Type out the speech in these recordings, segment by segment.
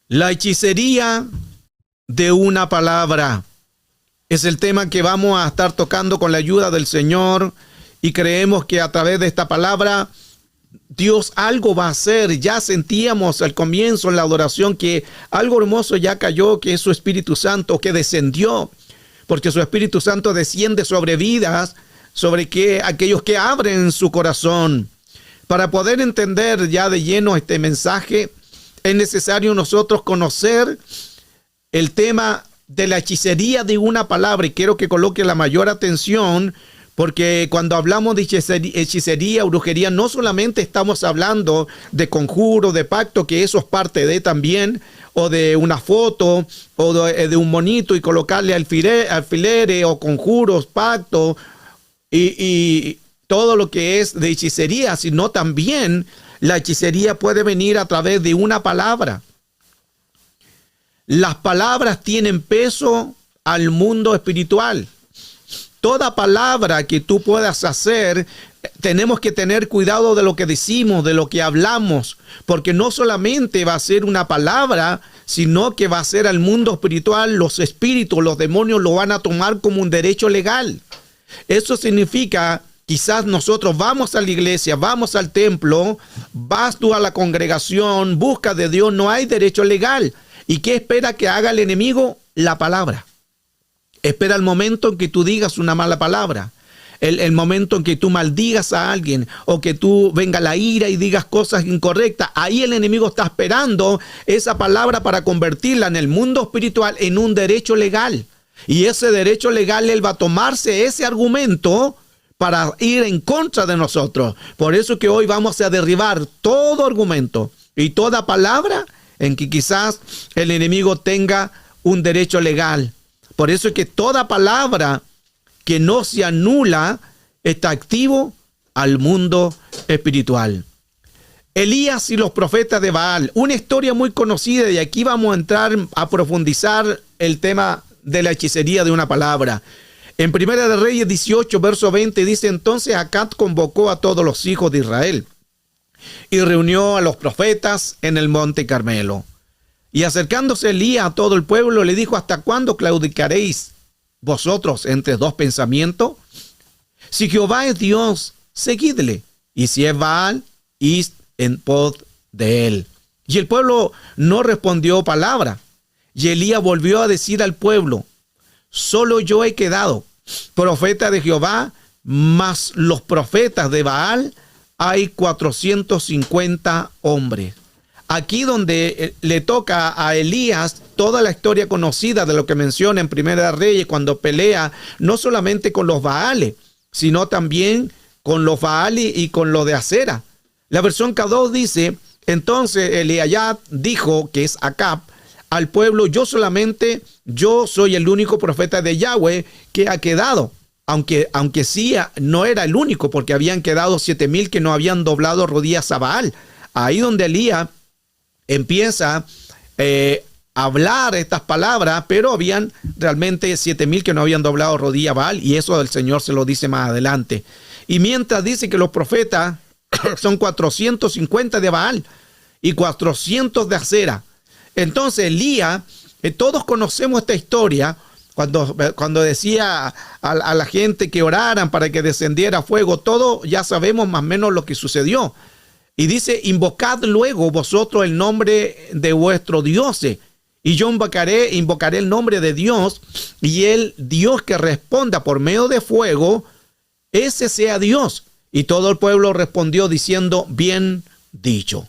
La hechicería de una palabra es el tema que vamos a estar tocando con la ayuda del Señor, y creemos que a través de esta palabra Dios algo va a hacer. Ya sentíamos al comienzo en la adoración que algo hermoso ya cayó, que es su Espíritu Santo que descendió, porque su Espíritu Santo desciende sobre vidas, sobre aquellos que abren su corazón. Para poder entender ya de lleno este mensaje, es necesario nosotros conocer el tema de la hechicería de una palabra, y quiero que coloque la mayor atención, porque cuando hablamos de hechicería o brujería, no solamente estamos hablando de conjuro, de pacto, que eso es parte de también, o de una foto, o de un monito y colocarle alfileres, o conjuros, pacto, y todo lo que es de hechicería, sino también la hechicería puede venir a través de una palabra. Las palabras tienen peso al mundo espiritual. Toda palabra que tú puedas hacer, tenemos que tener cuidado de lo que decimos, de lo que hablamos, porque no solamente va a ser una palabra, sino que va a ser al mundo espiritual. Los espíritus, los demonios lo van a tomar como un derecho legal. Eso significa, quizás nosotros vamos a la iglesia, vamos al templo, vas tú a la congregación, buscas de Dios, no hay derecho legal. ¿Y qué espera que haga el enemigo? La palabra. Espera el momento en que tú digas una mala palabra, el momento en que tú maldigas a alguien, o que tú venga la ira y digas cosas incorrectas. Ahí el enemigo está esperando esa palabra para convertirla en el mundo espiritual en un derecho legal. Y ese derecho legal, él va a tomarse ese argumento para ir en contra de nosotros. Por eso que hoy vamos a derribar todo argumento y toda palabra en que quizás el enemigo tenga un derecho legal. Por eso es que toda palabra que no se anula está activo al mundo espiritual. Elías y los profetas de Baal, una historia muy conocida, y aquí vamos a entrar a profundizar el tema de la hechicería de una palabra. En Primera de Reyes 18, verso 20 dice: entonces Acab convocó a todos los hijos de Israel y reunió a los profetas en el monte Carmelo. Y acercándose Elías a todo el pueblo, le dijo: ¿hasta cuándo claudicaréis vosotros entre dos pensamientos? Si Jehová es Dios, seguidle, y si es Baal, id en pos de él. Y el pueblo no respondió palabra. Y Elías volvió a decir al pueblo: solo yo he quedado profeta de Jehová, mas los profetas de Baal hay 450 hombres. Aquí donde le toca a Elías toda la historia conocida de lo que menciona en Primera de Reyes, cuando pelea no solamente con los Baales, sino también con los Baales y con los de Acera. La versión K2 dice: entonces Eliab dijo, que es Acab, al pueblo: yo soy el único profeta de Yahweh que ha quedado. Aunque sí, no era el único, porque habían quedado 7,000 que no habían doblado rodillas a Baal. Ahí donde Elías empieza a hablar estas palabras, pero habían realmente 7,000 que no habían doblado rodilla a Baal, y eso el Señor se lo dice más adelante. Y mientras dice que los profetas son 450 de Baal y 400 de Acera. Entonces Elías, todos conocemos esta historia, cuando decía a la gente que oraran para que descendiera fuego, todo ya sabemos más o menos lo que sucedió. Y dice: invocad luego vosotros el nombre de vuestro Dios, y yo invocaré el nombre de Dios, y el Dios que responda por medio de fuego, ese sea Dios. Y todo el pueblo respondió diciendo: bien dicho.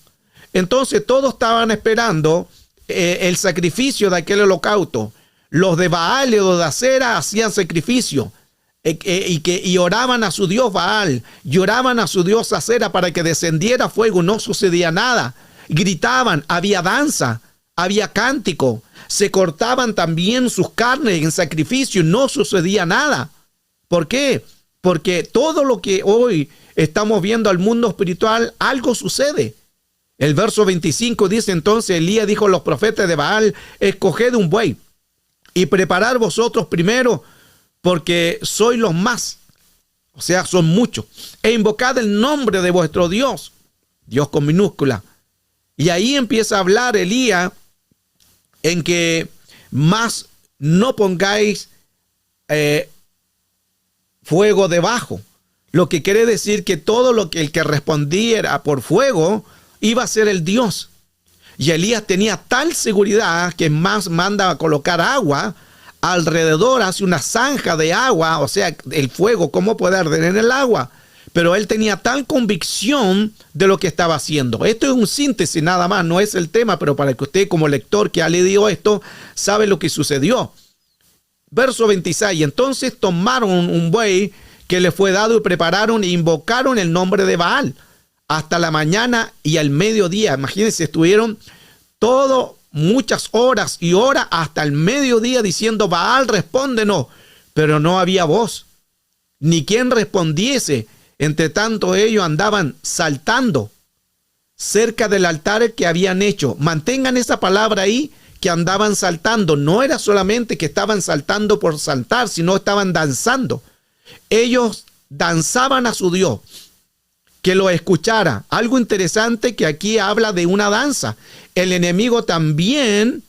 Entonces todos estaban esperando el sacrificio de aquel holocausto. Los de Baal y los de Acera hacían sacrificio y oraban a su dios Baal, y oraban a su dios Acera para que descendiera fuego. No sucedía nada. Gritaban, había danza, había cántico, se cortaban también sus carnes en sacrificio, no sucedía nada. ¿Por qué? Porque todo lo que hoy estamos viendo al mundo espiritual, algo sucede. El verso 25 dice: entonces Elías dijo a los profetas de Baal: escoged un buey y preparad vosotros primero, porque sois los más, o sea, son muchos, e invocad el nombre de vuestro Dios, Dios con minúscula. Y ahí empieza a hablar Elías en que más no pongáis fuego debajo. Lo que quiere decir que todo lo que el que respondiera por fuego iba a ser el Dios. Y Elías tenía tal seguridad que más manda a colocar agua alrededor, hace una zanja de agua, o sea, el fuego, ¿cómo puede arder en el agua? Pero él tenía tal convicción de lo que estaba haciendo. Esto es un síntesis nada más, no es el tema, pero para que usted como lector que ha leído esto, sabe lo que sucedió. Verso 26, entonces tomaron un buey que le fue dado y prepararon e invocaron el nombre de Baal hasta la mañana y al mediodía. Imagínense, estuvieron muchas horas y horas hasta el mediodía diciendo: Baal, respóndenos. Pero no había voz, ni quien respondiese. Entre tanto ellos andaban saltando cerca del altar que habían hecho. Mantengan esa palabra ahí, que andaban saltando. No era solamente que estaban saltando por saltar, sino estaban danzando. Ellos danzaban a su Dios, que lo escuchara. Algo interesante que aquí habla de una danza. El enemigo también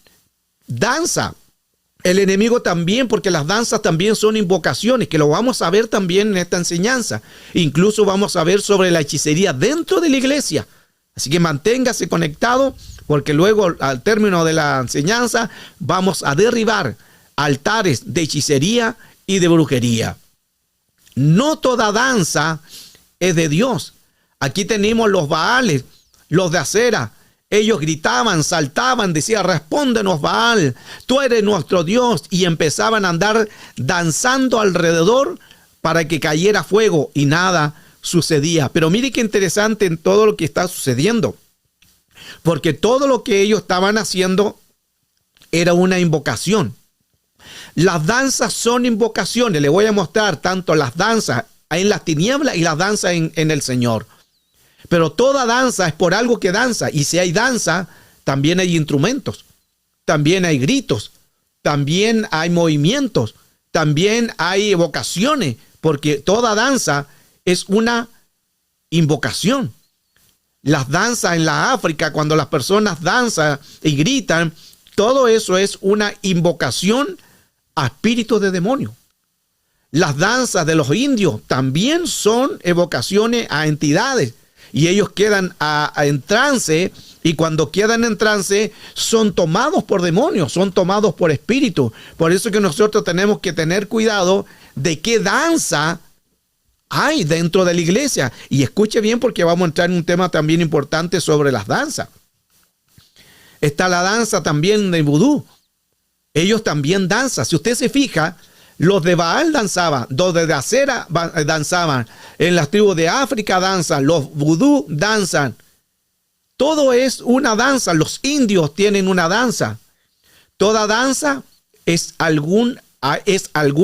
danza. El enemigo también, porque las danzas también son invocaciones, que lo vamos a ver también en esta enseñanza. Incluso vamos a ver sobre la hechicería dentro de la iglesia. Así que manténgase conectado, porque luego al término de la enseñanza vamos a derribar altares de hechicería y de brujería. No toda danza es de Dios. Aquí tenemos los Baales, los de Acera. Ellos gritaban, saltaban, decían: respóndenos, Baal, tú eres nuestro Dios. Y empezaban a andar danzando alrededor para que cayera fuego, y nada sucedía. Pero mire qué interesante en todo lo que está sucediendo, porque todo lo que ellos estaban haciendo era una invocación. Las danzas son invocaciones. Le voy a mostrar tanto las danzas en las tinieblas y las danzas en el Señor. Pero toda danza es por algo que danza. Y si hay danza, también hay instrumentos, también hay gritos, también hay movimientos, también hay evocaciones, porque toda danza es una invocación. Las danzas en la África, cuando las personas danzan y gritan, todo eso es una invocación a espíritus de demonio. Las danzas de los indios también son evocaciones a entidades, y ellos quedan en trance, y cuando quedan en trance son tomados por demonios, son tomados por espíritus. Por eso que nosotros tenemos que tener cuidado de qué danza hay dentro de la iglesia. Y escuche bien, porque vamos a entrar en un tema también importante sobre las danzas. Está la danza también de vudú. Ellos también danzan. Si usted se fija, los de Baal danzaban, los de Acera danzaban, en las tribus de África danzan, los vudú danzan. Todo es una danza. Los indios tienen una danza. Toda danza es algún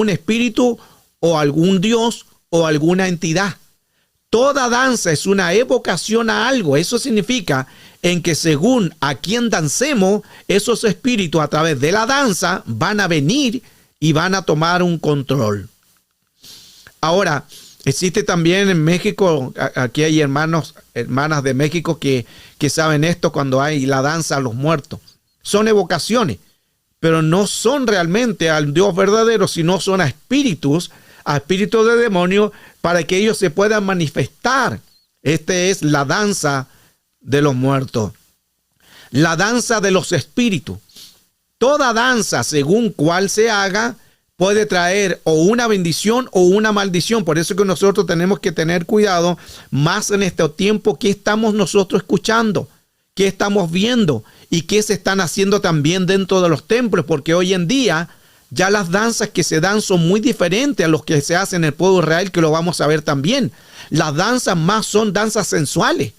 espíritu o algún dios o alguna entidad. Toda danza es una evocación a algo. Eso significa en que según a quien dancemos, esos espíritus a través de la danza van a venir y van a tomar un control. Ahora, existe también en México, aquí hay hermanas de México que saben esto, cuando hay la danza a los muertos. Son evocaciones, pero no son realmente al Dios verdadero, sino son a espíritus de demonios, para que ellos se puedan manifestar. Esta es la danza de los muertos. La danza de los espíritus. Toda danza, según cuál se haga, puede traer o una bendición o una maldición. Por eso que nosotros tenemos que tener cuidado más en este tiempo. ¿Qué estamos nosotros escuchando? ¿Qué estamos viendo? ¿Y qué se están haciendo también dentro de los templos? Porque hoy en día ya las danzas que se dan son muy diferentes a los que se hacen en el pueblo de Israel, que lo vamos a ver también. Las danzas más son danzas sensuales.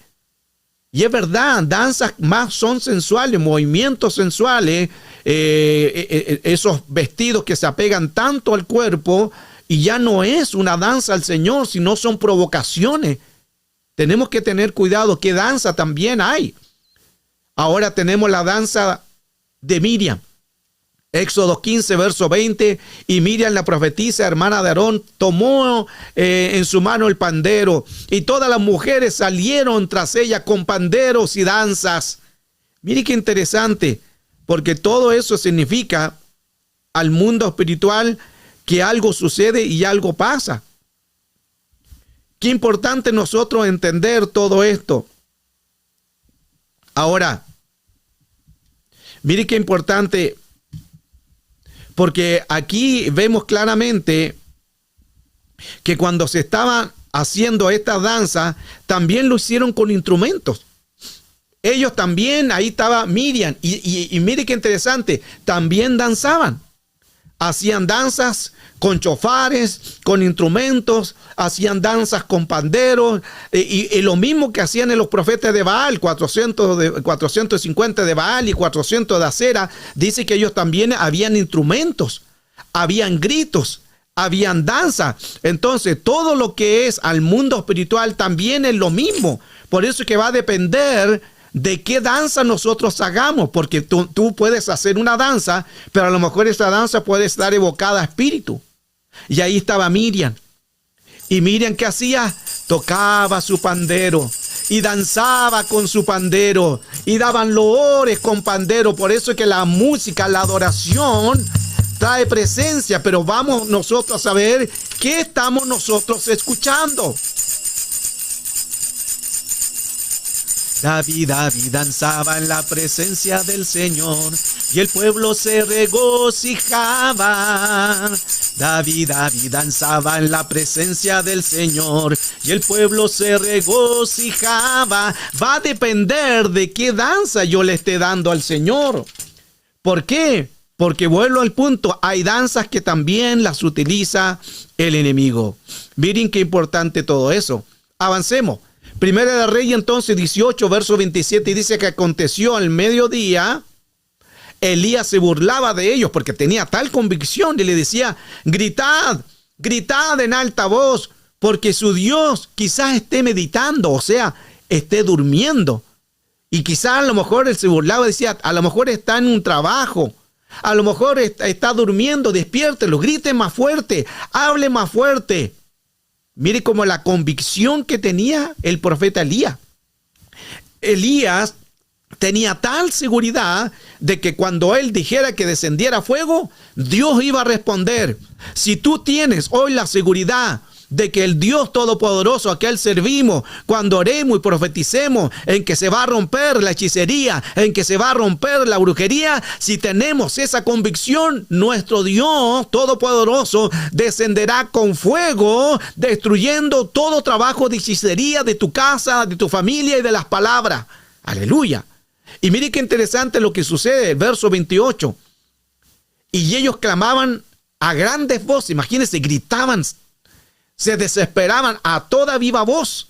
Y es verdad, danzas más son sensuales, movimientos sensuales, esos vestidos que se apegan tanto al cuerpo, y ya no es una danza al Señor, sino son provocaciones. Tenemos que tener cuidado qué danza también hay. Ahora tenemos la danza de Miriam. Éxodo 15, verso 20, y Miriam, la profetisa, hermana de Aarón, tomó en su mano el pandero, y todas las mujeres salieron tras ella con panderos y danzas. Mire qué interesante. porque todo eso significa al mundo espiritual que algo sucede y algo pasa. Qué importante nosotros entender todo esto. Ahora, mire qué importante, porque aquí vemos claramente que cuando se estaba haciendo esta danza, también lo hicieron con instrumentos. Ellos también, ahí estaba Miriam, y mire qué interesante, también danzaban. Hacían danzas con chofares, con instrumentos, hacían danzas con panderos, y lo mismo que hacían en los profetas de Baal, 450 de Baal y 400 de Acera. Dice que ellos también habían instrumentos, habían gritos, habían danza. Entonces, todo lo que es al mundo espiritual también es lo mismo. Por eso es que va a depender de qué danza nosotros hagamos, porque tú puedes hacer una danza, pero a lo mejor esa danza puede estar evocada a espíritu. Y ahí estaba Miriam. Y Miriam, ¿qué hacía? Tocaba su pandero y danzaba con su pandero y daban loores con pandero. Por eso es que la música, la adoración trae presencia, pero vamos nosotros a ver qué estamos nosotros escuchando. David danzaba en la presencia del Señor y el pueblo se regocijaba. David danzaba en la presencia del Señor y el pueblo se regocijaba. Va a depender de qué danza yo le esté dando al Señor. ¿Por qué? Porque vuelvo al punto, hay danzas que también las utiliza el enemigo. Miren qué importante todo eso. Avancemos. Primera de Reyes, entonces, 18, verso 27, y dice que aconteció al mediodía, Elías se burlaba de ellos porque tenía tal convicción y le decía, gritad en alta voz, porque su Dios quizás esté meditando, o sea, esté durmiendo. Y quizás a lo mejor él se burlaba, decía, a lo mejor está en un trabajo, a lo mejor está durmiendo, despiértelo, grite más fuerte, hable más fuerte. Mire como la convicción que tenía el profeta Elías. Elías tenía tal seguridad de que cuando él dijera que descendiera fuego, Dios iba a responder. Si tú tienes hoy la seguridad de que el Dios Todopoderoso a que Él servimos, cuando oremos y profeticemos en que se va a romper la hechicería, en que se va a romper la brujería, si tenemos esa convicción, nuestro Dios Todopoderoso descenderá con fuego, destruyendo todo trabajo de hechicería de tu casa, de tu familia y de las palabras. Aleluya. Y mire qué interesante lo que sucede, el verso 28. Y ellos clamaban a grandes voces, imagínense, gritaban, se desesperaban a toda viva voz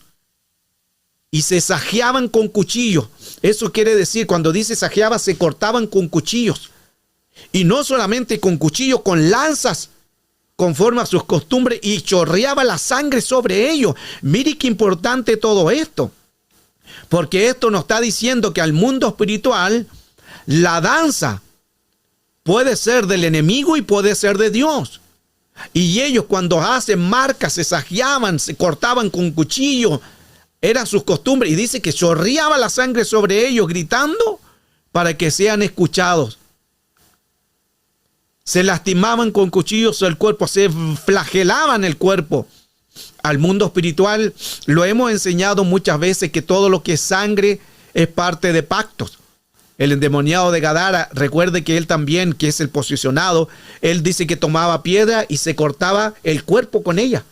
y se sajeaban con cuchillos. Eso quiere decir, cuando dice sajeaba, se cortaban con cuchillos. Y no solamente con cuchillos, con lanzas, conforme a sus costumbres, y chorreaba la sangre sobre ellos. Mire qué importante todo esto. Porque esto nos está diciendo que al mundo espiritual, la danza puede ser del enemigo y puede ser de Dios. Y ellos cuando hacen marcas, se sajeaban, se cortaban con cuchillo, eran sus costumbres. Y dice que chorreaba la sangre sobre ellos, gritando para que sean escuchados. Se lastimaban con cuchillos el cuerpo, se flagelaban el cuerpo. Al mundo espiritual lo hemos enseñado muchas veces que todo lo que es sangre es parte de pactos. El endemoniado de Gadara, recuerde que él también, que es el posicionado, él dice que tomaba piedra y se cortaba el cuerpo con ella.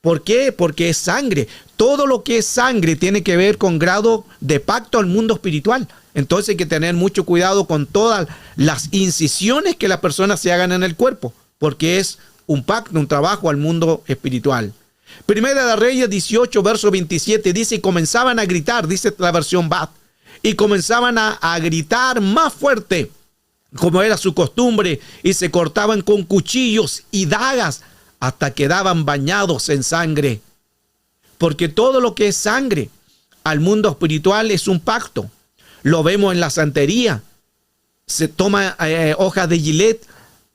¿Por qué? Porque es sangre. Todo lo que es sangre tiene que ver con grado de pacto al mundo espiritual. Entonces hay que tener mucho cuidado con todas las incisiones que las personas se hagan en el cuerpo, porque es un pacto, un trabajo al mundo espiritual. Primera de Reyes 18, verso 27, dice, y comenzaban a gritar, dice la versión Bat, y comenzaban a gritar más fuerte, como era su costumbre, y se cortaban con cuchillos y dagas hasta quedaban bañados en sangre. Porque todo lo que es sangre al mundo espiritual es un pacto. Lo vemos en la santería. Se toma hojas de gilet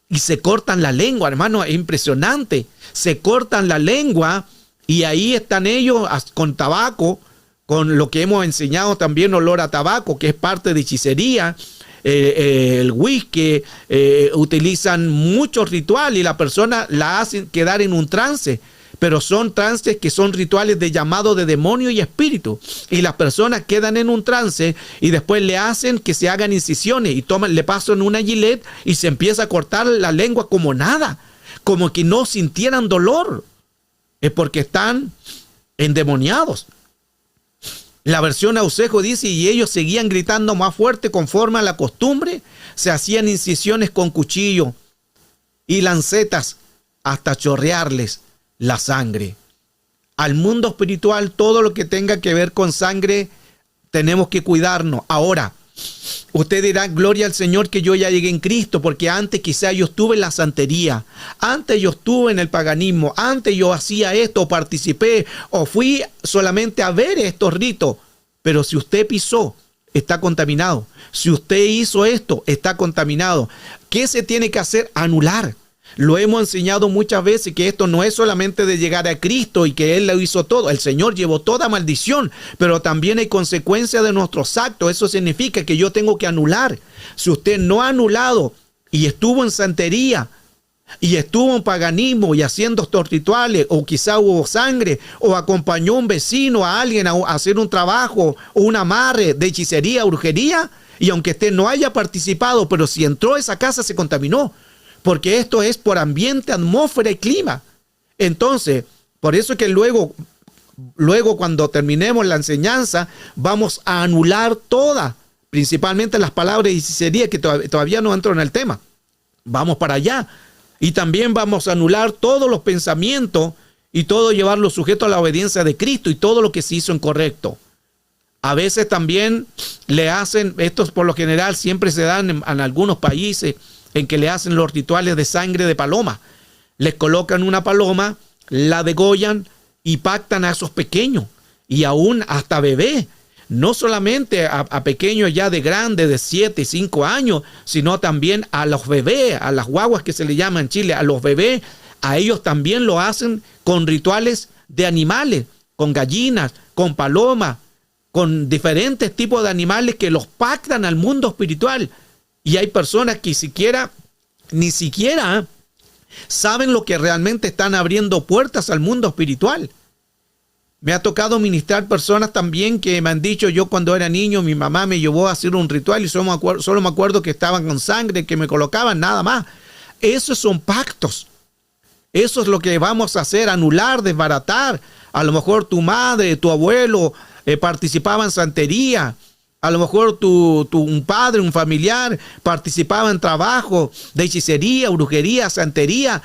y se cortan la lengua, hermano, es impresionante. Se cortan la lengua y ahí están ellos con tabaco, con lo que hemos enseñado también, olor a tabaco, que es parte de hechicería. el whisky, utilizan muchos rituales y la persona la hacen quedar en un trance. Pero son trances que son rituales de llamado de demonio y espíritu. Y las personas quedan en un trance y después le hacen que se hagan incisiones y le pasan una gilet y se empieza a cortar la lengua como nada, como que no sintieran dolor. Es porque están endemoniados. La versión Ausejo dice, y ellos seguían gritando más fuerte conforme a la costumbre, se hacían incisiones con cuchillo y lancetas hasta chorrearles la sangre. Al mundo espiritual, todo lo que tenga que ver con sangre, tenemos que cuidarnos. Ahora, usted dirá, gloria al Señor que yo ya llegué en Cristo, porque antes quizá yo estuve en la santería, antes yo estuve en el paganismo, antes yo hacía esto, participé, o fui solamente a ver estos ritos. Pero si usted pisó, está contaminado. Si usted hizo esto, está contaminado. ¿Qué se tiene que hacer? Anular. Lo hemos enseñado muchas veces que esto no es solamente de llegar a Cristo y que Él lo hizo todo. El Señor llevó toda maldición, pero también hay consecuencias de nuestros actos. Eso significa que yo tengo que anular. Si usted no ha anulado y estuvo en santería y estuvo en paganismo y haciendo estos rituales, o quizá hubo sangre, o acompañó a un vecino, a alguien a hacer un trabajo o un amarre de hechicería, brujería, y aunque usted no haya participado, pero si entró a esa casa se contaminó. Porque esto es por ambiente, atmósfera y clima. Entonces, por eso es que luego cuando terminemos la enseñanza, vamos a anular todas, principalmente las palabras de hechicería, que todavía no entro en el tema. Vamos para allá. Y también vamos a anular todos los pensamientos y todo llevarlo sujeto a la obediencia de Cristo y todo lo que se hizo incorrecto. A veces también le hacen, estos por lo general siempre se dan en algunos países, en que le hacen los rituales de sangre de paloma. Les colocan una paloma, la degollan y pactan a esos pequeños y aún hasta bebés. No solamente a pequeños ya de grandes, de 7 y 5 años, sino también a los bebés, a las guaguas que se le llama en Chile, a los bebés, a ellos también lo hacen con rituales de animales, con gallinas, con palomas, con diferentes tipos de animales que los pactan al mundo espiritual. Y hay personas que ni siquiera saben lo que realmente están abriendo puertas al mundo espiritual. Me ha tocado ministrar personas también que me han dicho, yo cuando era niño, mi mamá me llevó a hacer un ritual y solo me acuerdo que estaban con sangre, que me colocaban, nada más. Esos son pactos. Eso es lo que vamos a hacer, anular, desbaratar. A lo mejor tu madre, tu abuelo participaba en santería. A lo mejor un padre, un familiar participaba en trabajo de hechicería, brujería, santería.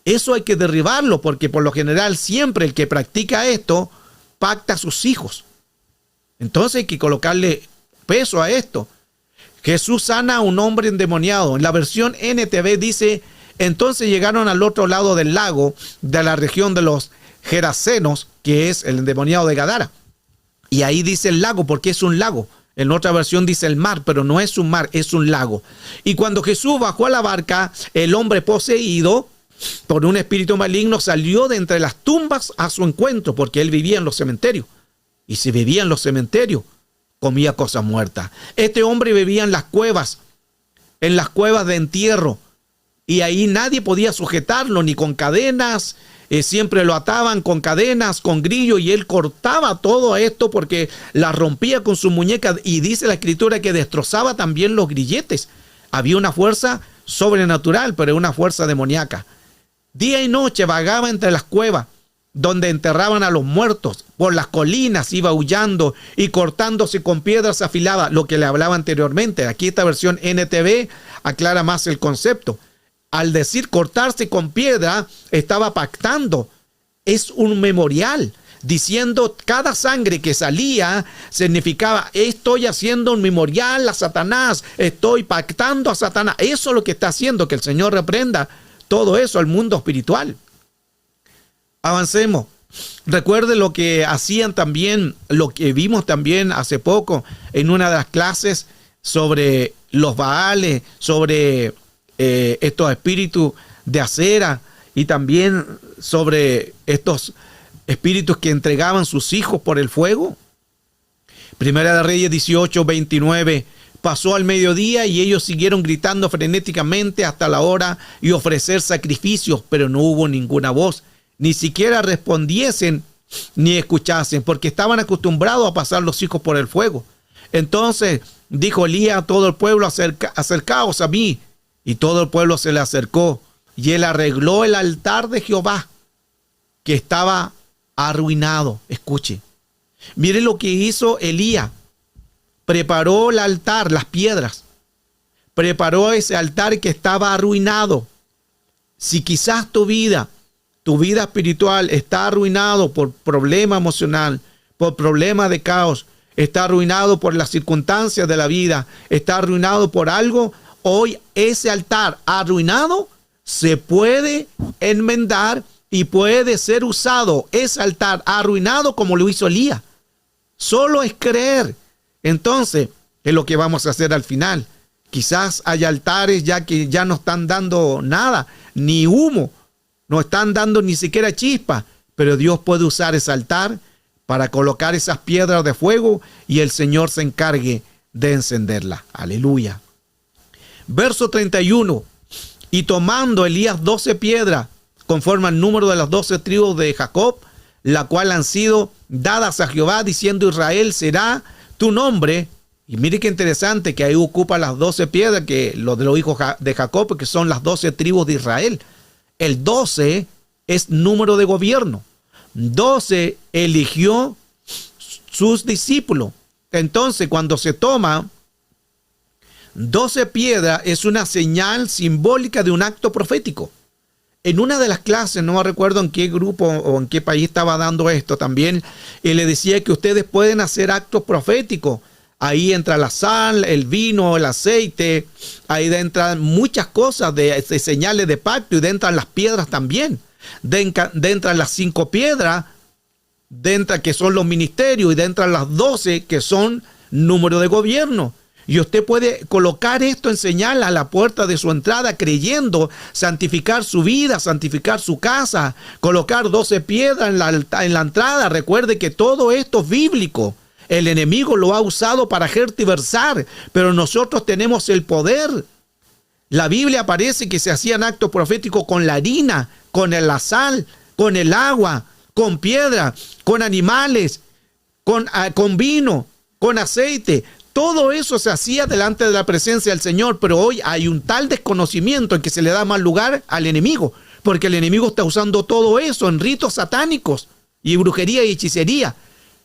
Eso hay que derribarlo porque por lo general siempre el que practica esto pacta a sus hijos. Entonces hay que colocarle peso a esto. Jesús sana a un hombre endemoniado. En la versión NTV dice, entonces llegaron al otro lado del lago de la región de los Gerasenos, que es el endemoniado de Gadara. Y ahí dice el lago porque es un lago. En otra versión dice el mar, pero no es un mar, es un lago. Y cuando Jesús bajó a la barca, el hombre poseído por un espíritu maligno salió de entre las tumbas a su encuentro, porque él vivía en los cementerios. Y si vivía en los cementerios, comía cosas muertas. Este hombre vivía en las cuevas de entierro. Y ahí nadie podía sujetarlo, ni con cadenas. Siempre lo ataban con cadenas, con grillos, y él cortaba todo esto porque la rompía con su muñeca, y dice la escritura que destrozaba también los grilletes. Había una fuerza sobrenatural, pero una fuerza demoníaca. Día y noche vagaba entre las cuevas donde enterraban a los muertos. Por las colinas iba aullando y cortándose con piedras afiladas, lo que le hablaba anteriormente. Aquí esta versión NTV aclara más el concepto. Al decir cortarse con piedra, estaba pactando. Es un memorial, diciendo cada sangre que salía significaba, estoy haciendo un memorial a Satanás, estoy pactando a Satanás. Eso es lo que está haciendo, que el Señor reprenda todo eso al mundo espiritual. Avancemos. Recuerde lo que hacían también, lo que vimos también hace poco en una de las clases sobre los Baales, sobre estos espíritus de acera, y también sobre estos espíritus que entregaban sus hijos por el fuego. Primera de Reyes 18:29. Pasó al mediodía y ellos siguieron gritando frenéticamente hasta la hora y ofrecer sacrificios, pero no hubo ninguna voz, ni siquiera respondiesen ni escuchasen, porque estaban acostumbrados a pasar los hijos por el fuego. Entonces dijo Elías a todo el pueblo: acercaos a mí. Y todo el pueblo se le acercó, y él arregló el altar de Jehová, que estaba arruinado. Escuche, mire lo que hizo Elías. Preparó el altar, las piedras. Preparó ese altar que estaba arruinado. Si quizás tu vida espiritual está arruinado por problema emocional, por problema de caos, está arruinado por las circunstancias de la vida, está arruinado por algo, hoy ese altar arruinado se puede enmendar y puede ser usado, ese altar arruinado, como lo hizo Elías. Solo es creer. Entonces, es lo que vamos a hacer al final. Quizás hay altares ya que ya no están dando nada, ni humo, no están dando ni siquiera chispa, pero Dios puede usar ese altar para colocar esas piedras de fuego y el Señor se encargue de encenderla. Aleluya. Verso 31. Y tomando Elías 12 piedras, conforme al número de las 12 tribus de Jacob, la cual han sido dadas a Jehová, diciendo: Israel será tu nombre. Y mire qué interesante que ahí ocupa las 12 piedras, que lo de los hijos de Jacob, que son las 12 tribus de Israel. El 12 es número de gobierno. 12 eligió sus discípulos. Entonces, cuando se toma 12 piedras, es una señal simbólica de un acto profético. En una de las clases, no me recuerdo en qué grupo o en qué país estaba dando esto también, y le decía que ustedes pueden hacer actos proféticos. Ahí entra la sal, el vino, el aceite, ahí entran muchas cosas de señales de pacto, y entran las piedras también. Entran las 5 piedras, que son los ministerios, y entran las 12 que son número de gobierno. Y usted puede colocar esto en señal a la puerta de su entrada, creyendo, santificar su vida, santificar su casa, colocar 12 piedras en la entrada. Recuerde que todo esto es bíblico. El enemigo lo ha usado para tergiversar, pero nosotros tenemos el poder. La Biblia aparece que se hacían actos proféticos con la harina, con la sal, con el agua, con piedra, con animales, con vino, con aceite. Todo eso se hacía delante de la presencia del Señor, pero hoy hay un tal desconocimiento en que se le da más lugar al enemigo, porque el enemigo está usando todo eso en ritos satánicos y brujería y hechicería.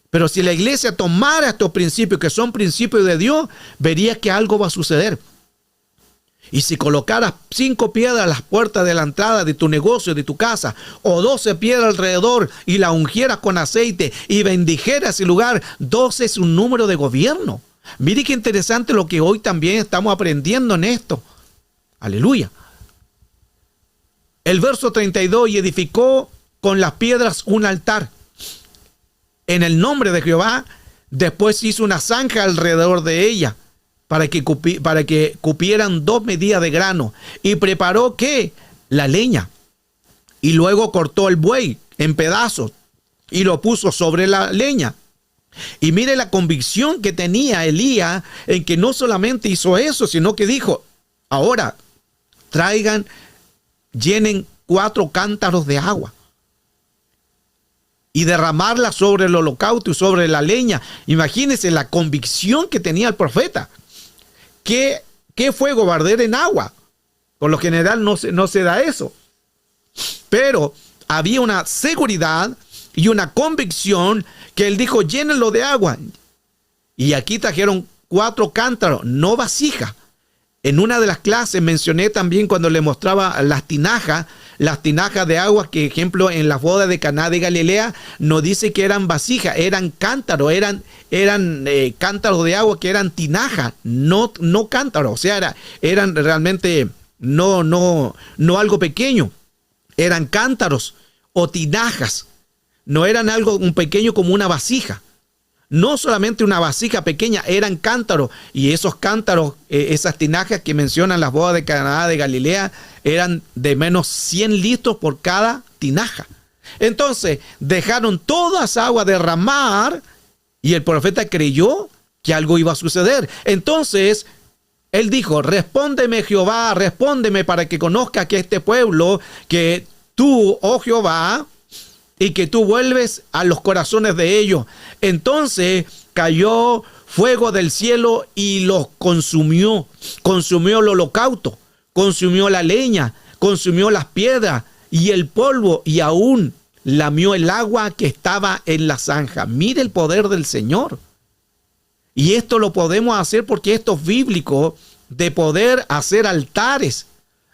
Pero si la iglesia tomara estos principios, que son principios de Dios, vería que algo va a suceder. Y si colocaras 5 piedras a las puertas de la entrada de tu negocio, de tu casa, o 12 piedras alrededor, y la ungieras con aceite y bendijeras ese lugar, 12 es un número de gobierno. Mire qué interesante lo que hoy también estamos aprendiendo en esto. Aleluya. El verso 32, y edificó con las piedras un altar en el nombre de Jehová. Después hizo una zanja alrededor de ella para que cupieran 2 medidas de grano. Y preparó ¿qué? La leña. Y luego cortó el buey en pedazos y lo puso sobre la leña. Y mire la convicción que tenía Elías en que no solamente hizo eso, sino que dijo: ahora llenen 4 cántaros de agua y derramarla sobre el holocausto y sobre la leña. Imagínense la convicción que tenía el profeta. ¿Qué fuego va a arder en agua? Por lo general no se da eso. Pero había una seguridad y una convicción que él dijo: llénenlo de agua. Y aquí trajeron 4 cántaros, no vasijas. En una de las clases mencioné también, cuando le mostraba las tinajas de agua, que ejemplo en las bodas de Caná de Galilea no dice que eran vasijas, eran cántaros, eran cántaros de agua que eran tinajas, no cántaros. O sea, eran realmente no algo pequeño, eran cántaros o tinajas. No eran algo un pequeño como una vasija. No solamente una vasija pequeña, eran cántaros. Y esos cántaros, esas tinajas que mencionan las bodas de Caná de Galilea, eran de menos 100 litros por cada tinaja. Entonces, dejaron toda esa agua derramar, y el profeta creyó que algo iba a suceder. Entonces, él dijo, respóndeme Jehová, respóndeme para que conozca que este pueblo, que tú, oh Jehová, y que tú vuelves a los corazones de ellos. Entonces cayó fuego del cielo y los consumió. Consumió el holocausto, consumió la leña, consumió las piedras y el polvo, y aún lamió el agua que estaba en la zanja. Mire el poder del Señor. Y esto lo podemos hacer porque esto es bíblico, de poder hacer altares,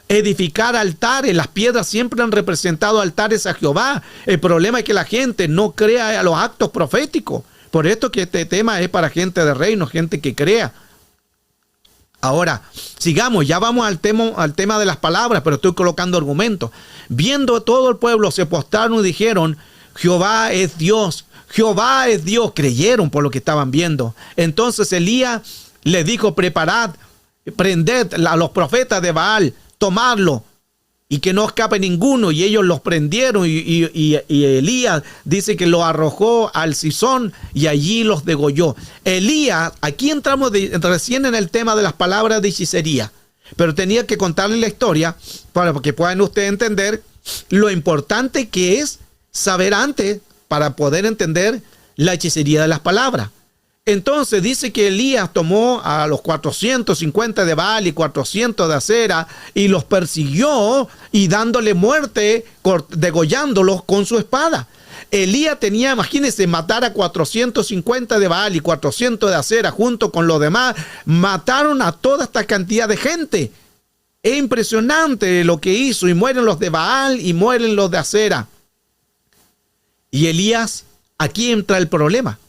edificar altares. Las piedras siempre han representado altares a Jehová. El problema es que la gente no crea a los actos proféticos. Por esto que este tema es para gente de reino, gente que crea. Ahora, sigamos, ya vamos al tema de las palabras, pero estoy colocando argumentos. Viendo todo el pueblo, se postraron y dijeron, Jehová es Dios, Jehová es Dios. Creyeron por lo que estaban viendo. Entonces Elías les dijo, preparad, prended a los profetas de Baal, tomadlo y que no escape ninguno. Y ellos los prendieron y Elías dice que lo arrojó al Cisón y allí los degolló. Elías, aquí entramos recién en el tema de las palabras de hechicería, pero tenía que contarles la historia para que puedan ustedes entender lo importante que es saber antes para poder entender la hechicería de las palabras. Entonces dice que Elías tomó a los 450 de Baal y 400 de Acera y los persiguió y dándole muerte, degollándolo con su espada. Elías tenía, imagínense, matar a 450 de Baal y 400 de Acera junto con los demás. Mataron a toda esta cantidad de gente. Es impresionante lo que hizo, y mueren los de Baal y mueren los de Acera. Y Elías, aquí entra el problema.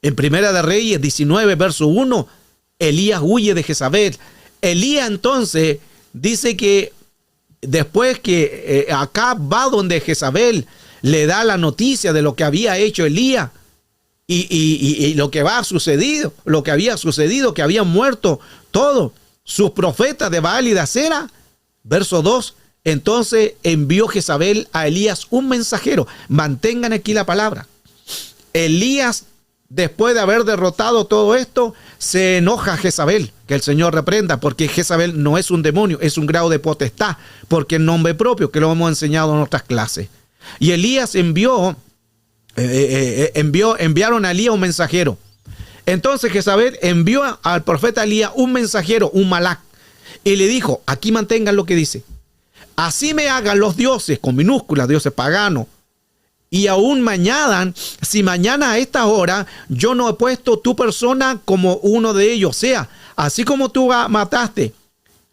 En Primera de Reyes 19, verso 1, Elías huye de Jezabel. Elías entonces dice que después que Acab va donde Jezabel, le da la noticia de lo que había hecho Elías y lo que había sucedido, que habían muerto todos sus profetas de Baal y de Acera. Verso 2, entonces envió Jezabel a Elías un mensajero. Mantengan aquí la palabra. Elías, después de haber derrotado todo esto, se enoja a Jezabel, que el Señor reprenda, porque Jezabel no es un demonio, es un grado de potestad, porque es nombre propio, que lo hemos enseñado en otras clases. Y Elías enviaron a Elías un mensajero. Entonces Jezabel envió al profeta Elías un mensajero, un malach, y le dijo, aquí mantengan lo que dice, así me hagan los dioses, con minúsculas, dioses paganos, y aún mañana, si mañana a esta hora yo no he puesto tu persona como uno de ellos, o sea, así como tú mataste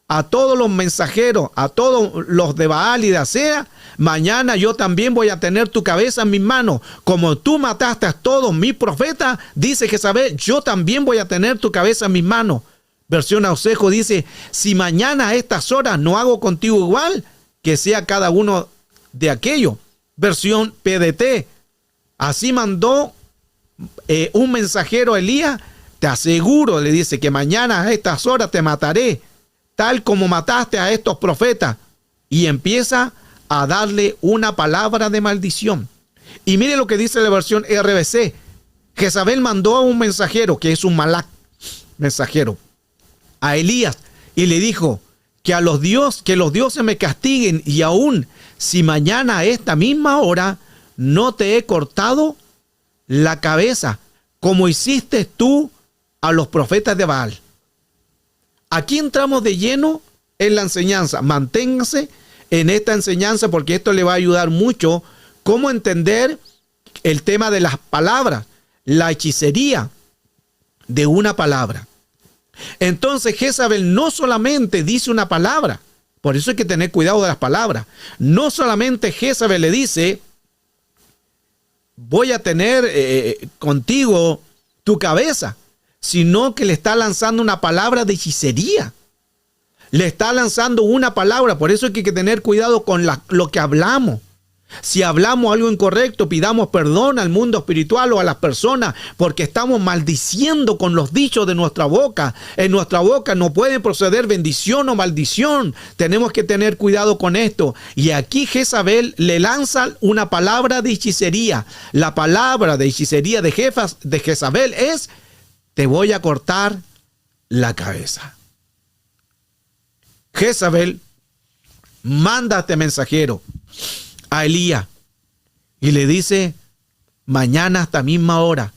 a todos los mensajeros, a todos los de Baal y de Acera, mañana yo también voy a tener tu cabeza en mis manos. Como tú mataste a todos mis profetas, dice Jezabel, yo también voy a tener tu cabeza en mis manos. Versión Ausejo dice, si mañana a estas horas no hago contigo igual, que sea cada uno de aquellos. Versión PDT, así mandó un mensajero a Elías, te aseguro, le dice, que mañana a estas horas te mataré, tal como mataste a estos profetas. Y empieza a darle una palabra de maldición. Y mire lo que dice la versión RBC. Jezabel mandó a un mensajero, que es un malach, mensajero, a Elías, y le dijo, que los dioses me castiguen, y aún si mañana a esta misma hora no te he cortado la cabeza, como hiciste tú a los profetas de Baal. Aquí entramos de lleno en la enseñanza. Manténgase en esta enseñanza porque esto le va a ayudar mucho cómo entender el tema de las palabras, la hechicería de una palabra. Entonces Jezabel no solamente dice una palabra, por eso hay que tener cuidado de las palabras. No solamente Jezabel le dice, voy a tener contigo tu cabeza, sino que le está lanzando una palabra de hechicería. Le está lanzando una palabra, por eso hay que tener cuidado con lo que hablamos. Si hablamos algo incorrecto, pidamos perdón al mundo espiritual o a las personas, porque estamos maldiciendo con los dichos de nuestra boca. En nuestra boca no puede proceder bendición o maldición. Tenemos que tener cuidado con esto. Y aquí Jezabel le lanza una palabra de hechicería. La palabra de hechicería de Jezabel es te voy a cortar la cabeza. Jezabel manda a este mensajero a Elías y le dice: mañana a esta misma hora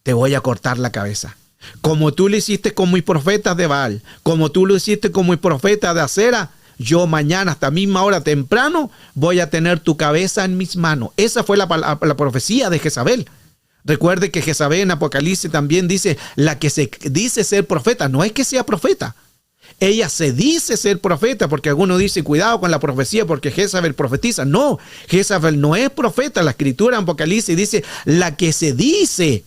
te voy a cortar la cabeza. Como tú lo hiciste con mis profetas de Baal, como tú lo hiciste con mis profetas de Acera, yo mañana a esta misma hora temprano voy a tener tu cabeza en mis manos. Esa fue la profecía de Jezabel. Recuerde que Jezabel en Apocalipsis también dice: la que se dice ser profeta, no es que sea profeta. Ella se dice ser profeta, porque algunos dicen: cuidado con la profecía porque Jezabel profetiza. No, Jezabel no es profeta. La escritura en Apocalipsis dice: la que se dice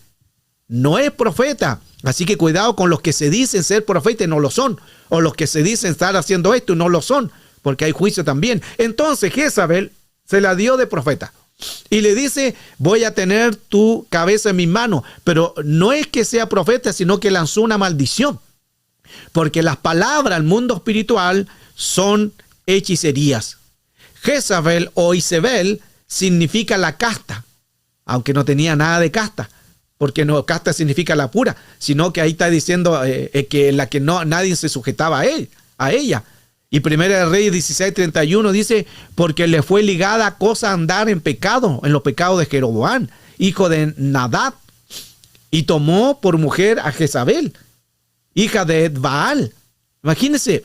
no es profeta. Así que cuidado con los que se dicen ser profeta y no lo son, o los que se dicen estar haciendo esto y no lo son, porque hay juicio también. Entonces Jezabel se la dio de profeta y le dice: voy a tener tu cabeza en mis manos. Pero no es que sea profeta, sino que lanzó una maldición, porque las palabras al mundo espiritual son hechicerías. Jezabel o Isabel significa la casta, aunque no tenía nada de casta, porque no, casta significa la pura, sino que ahí está diciendo que la que no, nadie se sujetaba a ella. Y Primera de Reyes 16:31 dice: porque le fue ligada cosa a andar en pecado, en los pecados de Jeroboam, hijo de Nadab, y tomó por mujer a Jezabel, hija de Baal. Imagínense,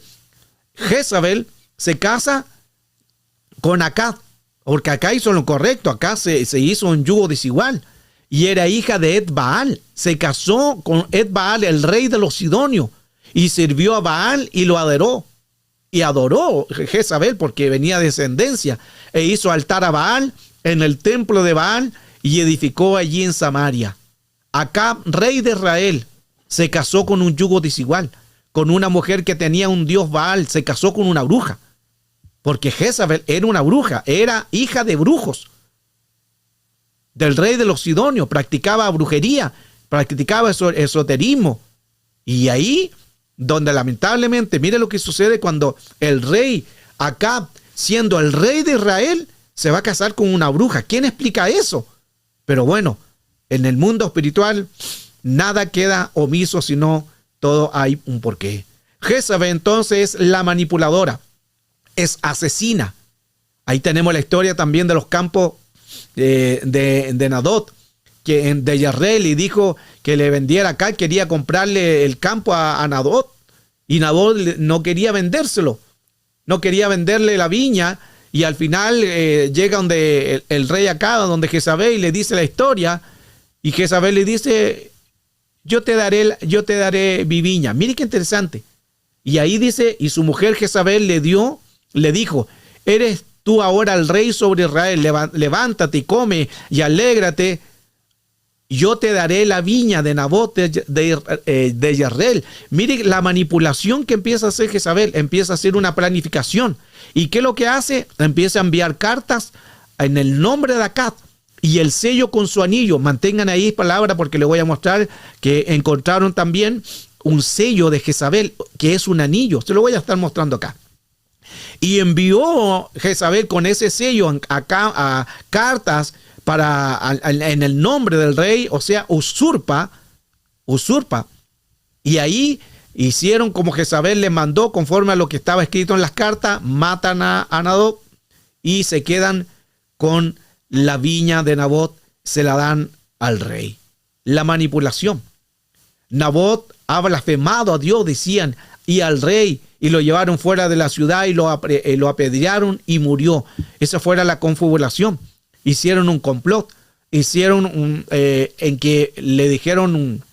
Jezabel se casa con Acab, porque acá hizo lo correcto, acá se hizo un yugo desigual, y era hija de Baal. Se casó con Baal, el rey de los sidonios, y sirvió a Baal y lo adoró. Y adoró Jezabel porque venía de descendencia, e hizo altar a Baal en el templo de Baal y edificó allí en Samaria. Acab, rey de Israel, se casó con un yugo desigual, con una mujer que tenía un dios Baal. Se casó con una bruja, porque Jezabel era una bruja, era hija de brujos, del rey de los sidonios, practicaba brujería, practicaba esoterismo. Y ahí donde lamentablemente, mire lo que sucede cuando el rey Acab, siendo el rey de Israel, se va a casar con una bruja. ¿Quién explica eso? Pero bueno, en el mundo espiritual nada queda omiso, sino todo hay un porqué. Jezabel entonces es la manipuladora, es asesina. Ahí tenemos la historia también de los campos de Nadot, que de Jezreel, y dijo que le vendiera acá, quería comprarle el campo a Nadot, y Nadot no quería vendérselo, no quería venderle la viña, y al final llega donde el rey acá, donde Jezabel, le dice la historia, y Jezabel le dice: yo te daré mi viña. Mire qué interesante. Y ahí dice: y su mujer Jezabel le dijo: eres tú ahora el rey sobre Israel, levántate y come y alégrate, yo te daré la viña de Nabot de Jezreel. Mire la manipulación que empieza a hacer Jezabel, empieza a hacer una planificación. ¿Y qué es lo que hace? Empieza a enviar cartas en el nombre de Acab y el sello con su anillo. Mantengan ahí palabra, porque les voy a mostrar que encontraron también un sello de Jezabel, que es un anillo. Se lo voy a estar mostrando acá. Y envió Jezabel con ese sello a cartas en el nombre del rey, o sea, usurpa. Y ahí hicieron como Jezabel le mandó, conforme a lo que estaba escrito en las cartas. Matan a Nadot y se quedan con la viña de Nabot, se la dan al rey. La manipulación. Nabot ha blasfemado a Dios, decían, y al rey, y lo llevaron fuera de la ciudad y lo apedrearon y murió. Esa fue la confabulación. Hicieron un complot, hicieron en que le dijeron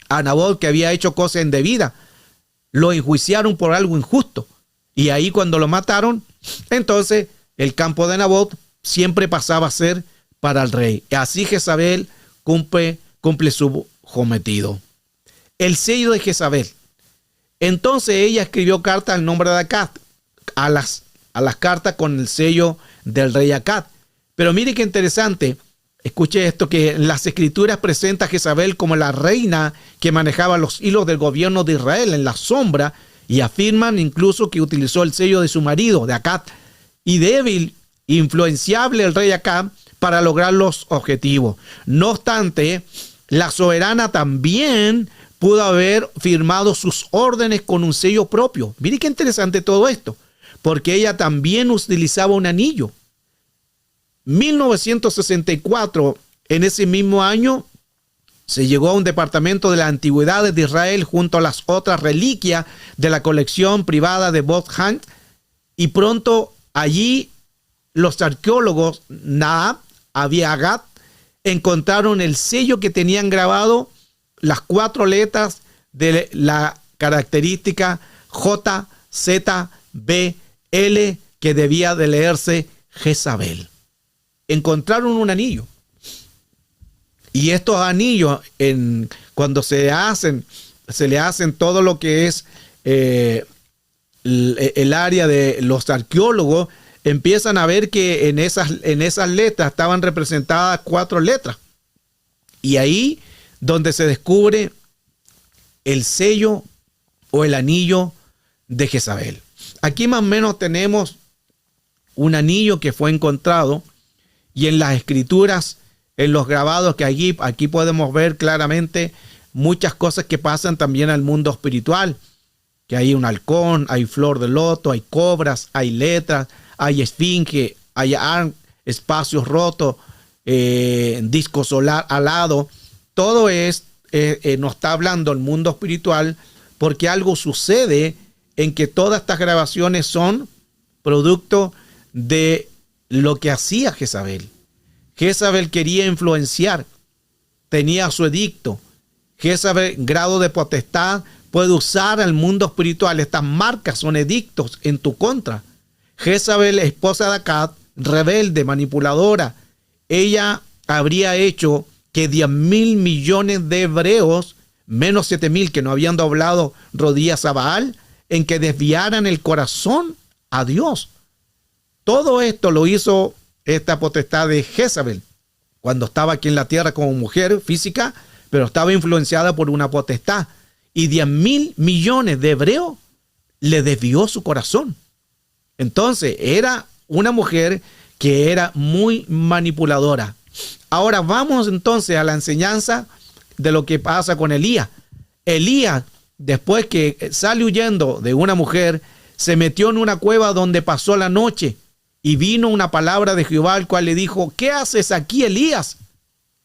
a Nabot que había hecho cosas indebidas, lo enjuiciaron por algo injusto, y ahí cuando lo mataron, entonces el campo de Nabot siempre pasaba a ser para el rey. Así Jezabel cumple su cometido. El sello de Jezabel. Entonces ella escribió cartas al nombre de Acab, a las cartas con el sello del rey Acab. Pero mire qué interesante, escuche esto, que las escrituras presentan a Jezabel como la reina que manejaba los hilos del gobierno de Israel en la sombra, y afirman incluso que utilizó el sello de su marido, de Acab, y débil, influenciable el rey Acab para lograr los objetivos. No obstante, la soberana también pudo haber firmado sus órdenes con un sello propio. Mire qué interesante todo esto, porque ella también utilizaba un anillo. 1964, en ese mismo año, se llegó a un departamento de las antigüedades de Israel junto a las otras reliquias de la colección privada de Bob Hunt, y pronto allí los arqueólogos Naab, Abiagat, encontraron el sello que tenían grabado las 4 letras de la característica JZBL, que debía de leerse Jezabel. Encontraron un anillo. Y estos anillos, cuando se le hacen todo lo que es el área de los arqueólogos, empiezan a ver que en esas letras estaban representadas 4 letras. Y ahí donde se descubre el sello o el anillo de Jezabel. Aquí más o menos tenemos un anillo que fue encontrado, y en las escrituras, en los grabados que aquí podemos ver claramente muchas cosas que pasan también al mundo espiritual, que hay un halcón, hay flor de loto, hay cobras, hay letras, hay esfinge, hay espacios rotos, disco solar alado. Todo nos está hablando el mundo espiritual, porque algo sucede en que todas estas grabaciones son producto de lo que hacía Jezabel. Jezabel quería influenciar, tenía su edicto. Jezabel, grado de potestad, puede usar al mundo espiritual. Estas marcas son edictos en tu contra. Jezabel, esposa de Acab, rebelde, manipuladora, ella habría hecho que 10,000 millones de hebreos, menos 7,000 que no habían doblado rodillas a Baal, en que desviaran el corazón a Dios. Todo esto lo hizo esta potestad de Jezabel cuando estaba aquí en la tierra como mujer física, pero estaba influenciada por una potestad. Y 10,000 millones de hebreos le desvió su corazón. Entonces era una mujer que era muy manipuladora. Ahora vamos entonces a la enseñanza de lo que pasa con Elías. Elías, después que sale huyendo de una mujer, se metió en una cueva donde pasó la noche, y vino una palabra de Jehová, al cual le dijo: ¿qué haces aquí, Elías?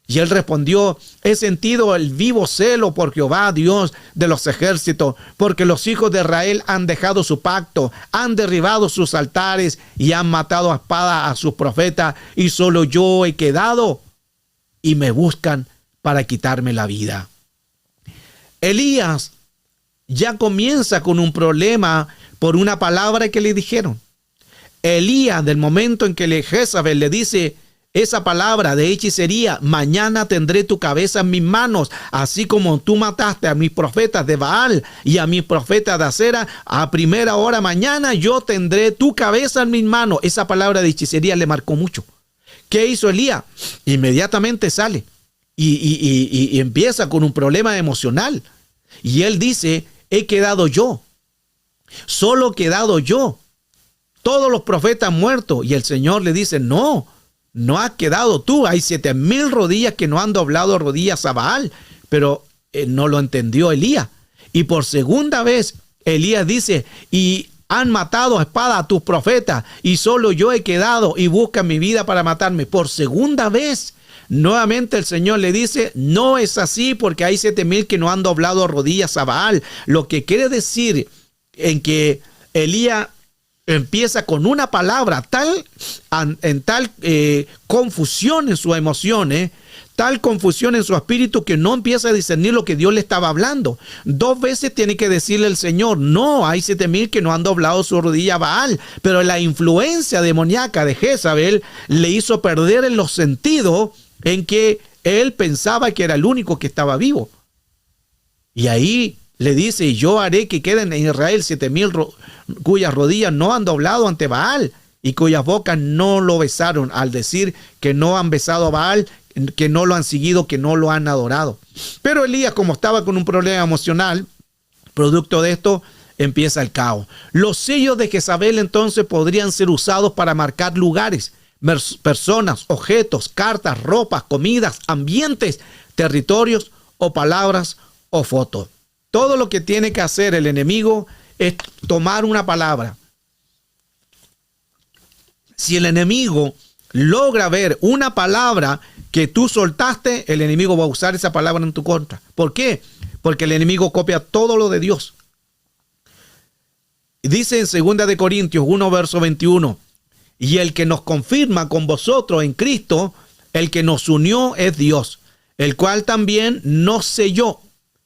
Y él respondió: he sentido el vivo celo por Jehová, Dios de los ejércitos, porque los hijos de Israel han dejado su pacto, han derribado sus altares y han matado a espada a sus profetas, y solo yo he quedado, y me buscan para quitarme la vida. Elías ya comienza con un problema por una palabra que le dijeron. Elías, del momento en que Jezabel le dice esa palabra de hechicería: mañana tendré tu cabeza en mis manos, así como tú mataste a mis profetas de Baal y a mis profetas de Acera, a primera hora mañana yo tendré tu cabeza en mis manos. Esa palabra de hechicería le marcó mucho. ¿Qué hizo Elías? Inmediatamente sale y empieza con un problema emocional. Y él dice: he quedado yo, solo he quedado yo. Todos los profetas muertos. Y el Señor le dice: no has quedado tú. Hay 7,000 rodillas que no han doblado rodillas a Baal. Pero no lo entendió Elías. Y por segunda vez Elías dice: y han matado a espada a tus profetas, y solo yo he quedado, y buscan mi vida para matarme. Por segunda vez, nuevamente el Señor le dice: no es así, porque hay 7,000 que no han doblado rodillas a Baal. Lo que quiere decir en que Elías empieza con una palabra tal confusión en sus emociones, tal confusión en su espíritu, que no empieza a discernir lo que Dios le estaba hablando. 2 veces tiene que decirle el Señor: no, hay 7,000 que no han doblado su rodilla a Baal. Pero la influencia demoníaca de Jezabel le hizo perder en los sentidos, en que él pensaba que era el único que estaba vivo. Y ahí le dice: yo haré que queden en Israel 7,000 cuyas rodillas no han doblado ante Baal y cuyas bocas no lo besaron, al decir que no han besado a Baal, que no lo han seguido, que no lo han adorado. Pero Elías, como estaba con un problema emocional, producto de esto, empieza el caos. Los sellos de Jezabel entonces podrían ser usados para marcar lugares, personas, objetos, cartas, ropas, comidas, ambientes, territorios o palabras o fotos. Todo lo que tiene que hacer el enemigo es tomar una palabra. Si el enemigo logra ver una palabra que tú soltaste, el enemigo va a usar esa palabra en tu contra. ¿Por qué? Porque el enemigo copia todo lo de Dios. Dice en 2 de Corintios 1, verso 21, y el que nos confirma con vosotros en Cristo, el que nos unió es Dios, el cual también nos selló.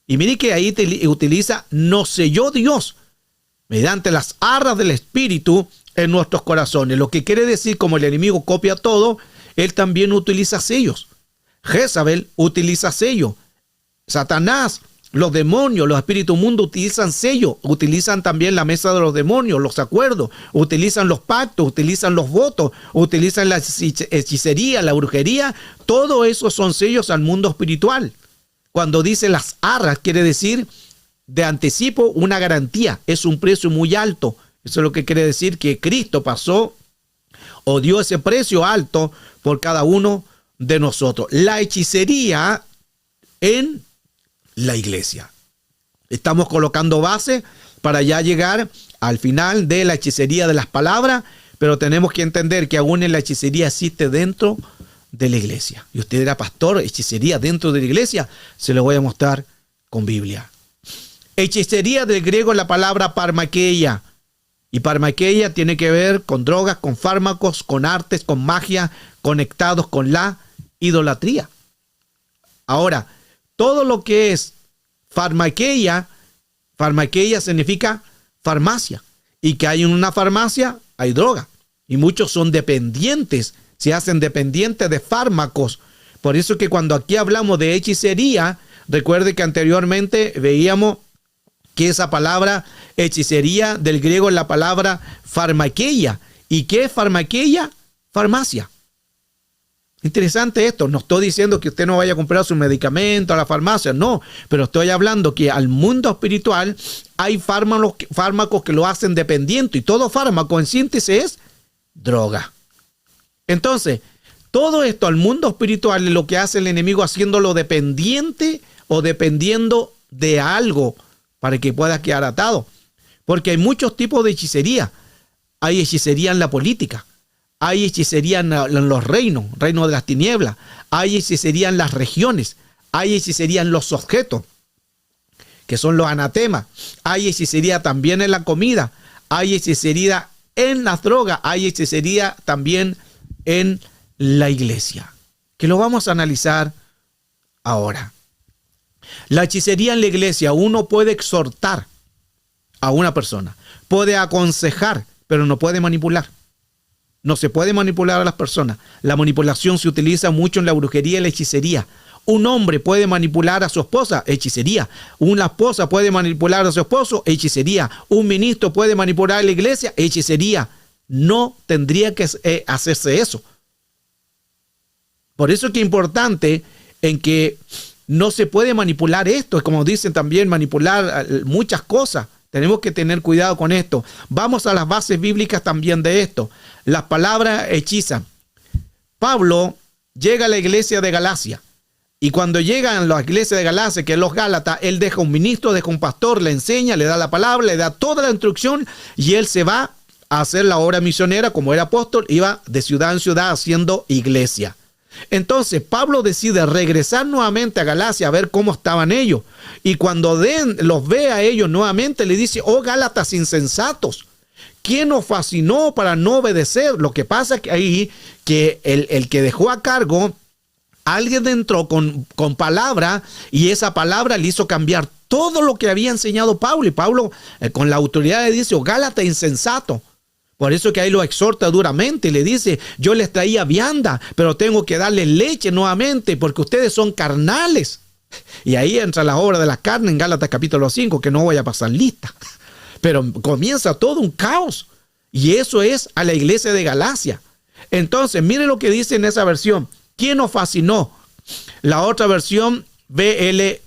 Y mire que ahí utiliza nos selló Dios mediante las arras del Espíritu en nuestros corazones. Lo que quiere decir, como el enemigo copia todo, él también utiliza sellos. Jezabel utiliza sellos. Satanás, los demonios, los espíritus mundos utilizan sellos. Utilizan también la mesa de los demonios, los acuerdos. Utilizan los pactos, utilizan los votos, utilizan la hechicería, la brujería. Todo eso son sellos al mundo espiritual. Cuando dice las arras, quiere decir de anticipo una garantía. Es un precio muy alto. Eso es lo que quiere decir que Cristo pasó o dio ese precio alto por cada uno de nosotros. La hechicería en la iglesia. Estamos colocando base para ya llegar al final de la hechicería de las palabras, pero tenemos que entender que aún en la hechicería existe dentro de la iglesia. Y usted era pastor, hechicería dentro de la iglesia, se lo voy a mostrar con Biblia. Hechicería del griego es la palabra parmakeia. Y parmakeia tiene que ver con drogas, con fármacos, con artes, con magia, conectados con la idolatría. Ahora, todo lo que es farmakeia significa farmacia. Y que hay en una farmacia, hay droga. Y muchos son dependientes, se hacen dependientes de fármacos. Por eso que cuando aquí hablamos de hechicería, recuerde que anteriormente veíamos que esa palabra hechicería del griego es la palabra farmakeia. ¿Y qué es farmakeia? Farmacia. Interesante esto. No estoy diciendo que usted no vaya a comprar su medicamento a la farmacia, no. Pero estoy hablando que al mundo espiritual hay fármacos que lo hacen dependiente. Y todo fármaco en síntesis es droga. Entonces, todo esto al mundo espiritual es lo que hace el enemigo, haciéndolo dependiente o dependiendo de algo para que pueda quedar atado. Porque hay muchos tipos de hechicería. Hay hechicería en la política. Hay hechicería en los reinos de las tinieblas. Hay hechicería en las regiones. Hay hechicería en los objetos, que son los anatemas. Hay hechicería también en la comida. Hay hechicería en las drogas. Hay hechicería también en la iglesia, que lo vamos a analizar ahora. La hechicería en la iglesia, uno puede exhortar a una persona, puede aconsejar, pero no puede manipular. No se puede manipular a las personas. La manipulación se utiliza mucho en la brujería y la hechicería. Un hombre puede manipular a su esposa, hechicería. Una esposa puede manipular a su esposo, hechicería. Un ministro puede manipular a la iglesia, hechicería. No tendría que hacerse eso. Por eso es que es importante en que no se puede manipular esto. Es como dicen también, manipular muchas cosas. Tenemos que tener cuidado con esto. Vamos a las bases bíblicas también de esto. Las palabras hechizan. Pablo llega a la iglesia de Galacia. Y cuando llegan a la iglesia de Galacia, que es los Gálatas, él deja un ministro, deja un pastor, le enseña, le da la palabra, le da toda la instrucción y él se va a hacer la obra misionera. Como era apóstol, iba de ciudad en ciudad haciendo iglesia. Entonces Pablo decide regresar nuevamente a Galacia a ver cómo estaban ellos. Y cuando los ve a ellos nuevamente, le dice: oh Gálatas insensatos, ¿quién os fascinó para no obedecer? Lo que pasa es que ahí que el que dejó a cargo, alguien entró con palabra, y esa palabra le hizo cambiar todo lo que había enseñado Pablo. Y Pablo con la autoridad le dice: oh Gálatas insensato. Por eso que ahí lo exhorta duramente y le dice: yo les traía vianda, pero tengo que darles leche nuevamente porque ustedes son carnales. Y ahí entra la obra de la carne en Gálatas capítulo 5, que no voy a pasar lista. Pero comienza todo un caos. Y eso es a la iglesia de Galacia. Entonces, mire lo que dice en esa versión: ¿quién nos fascinó? La otra versión, BBL,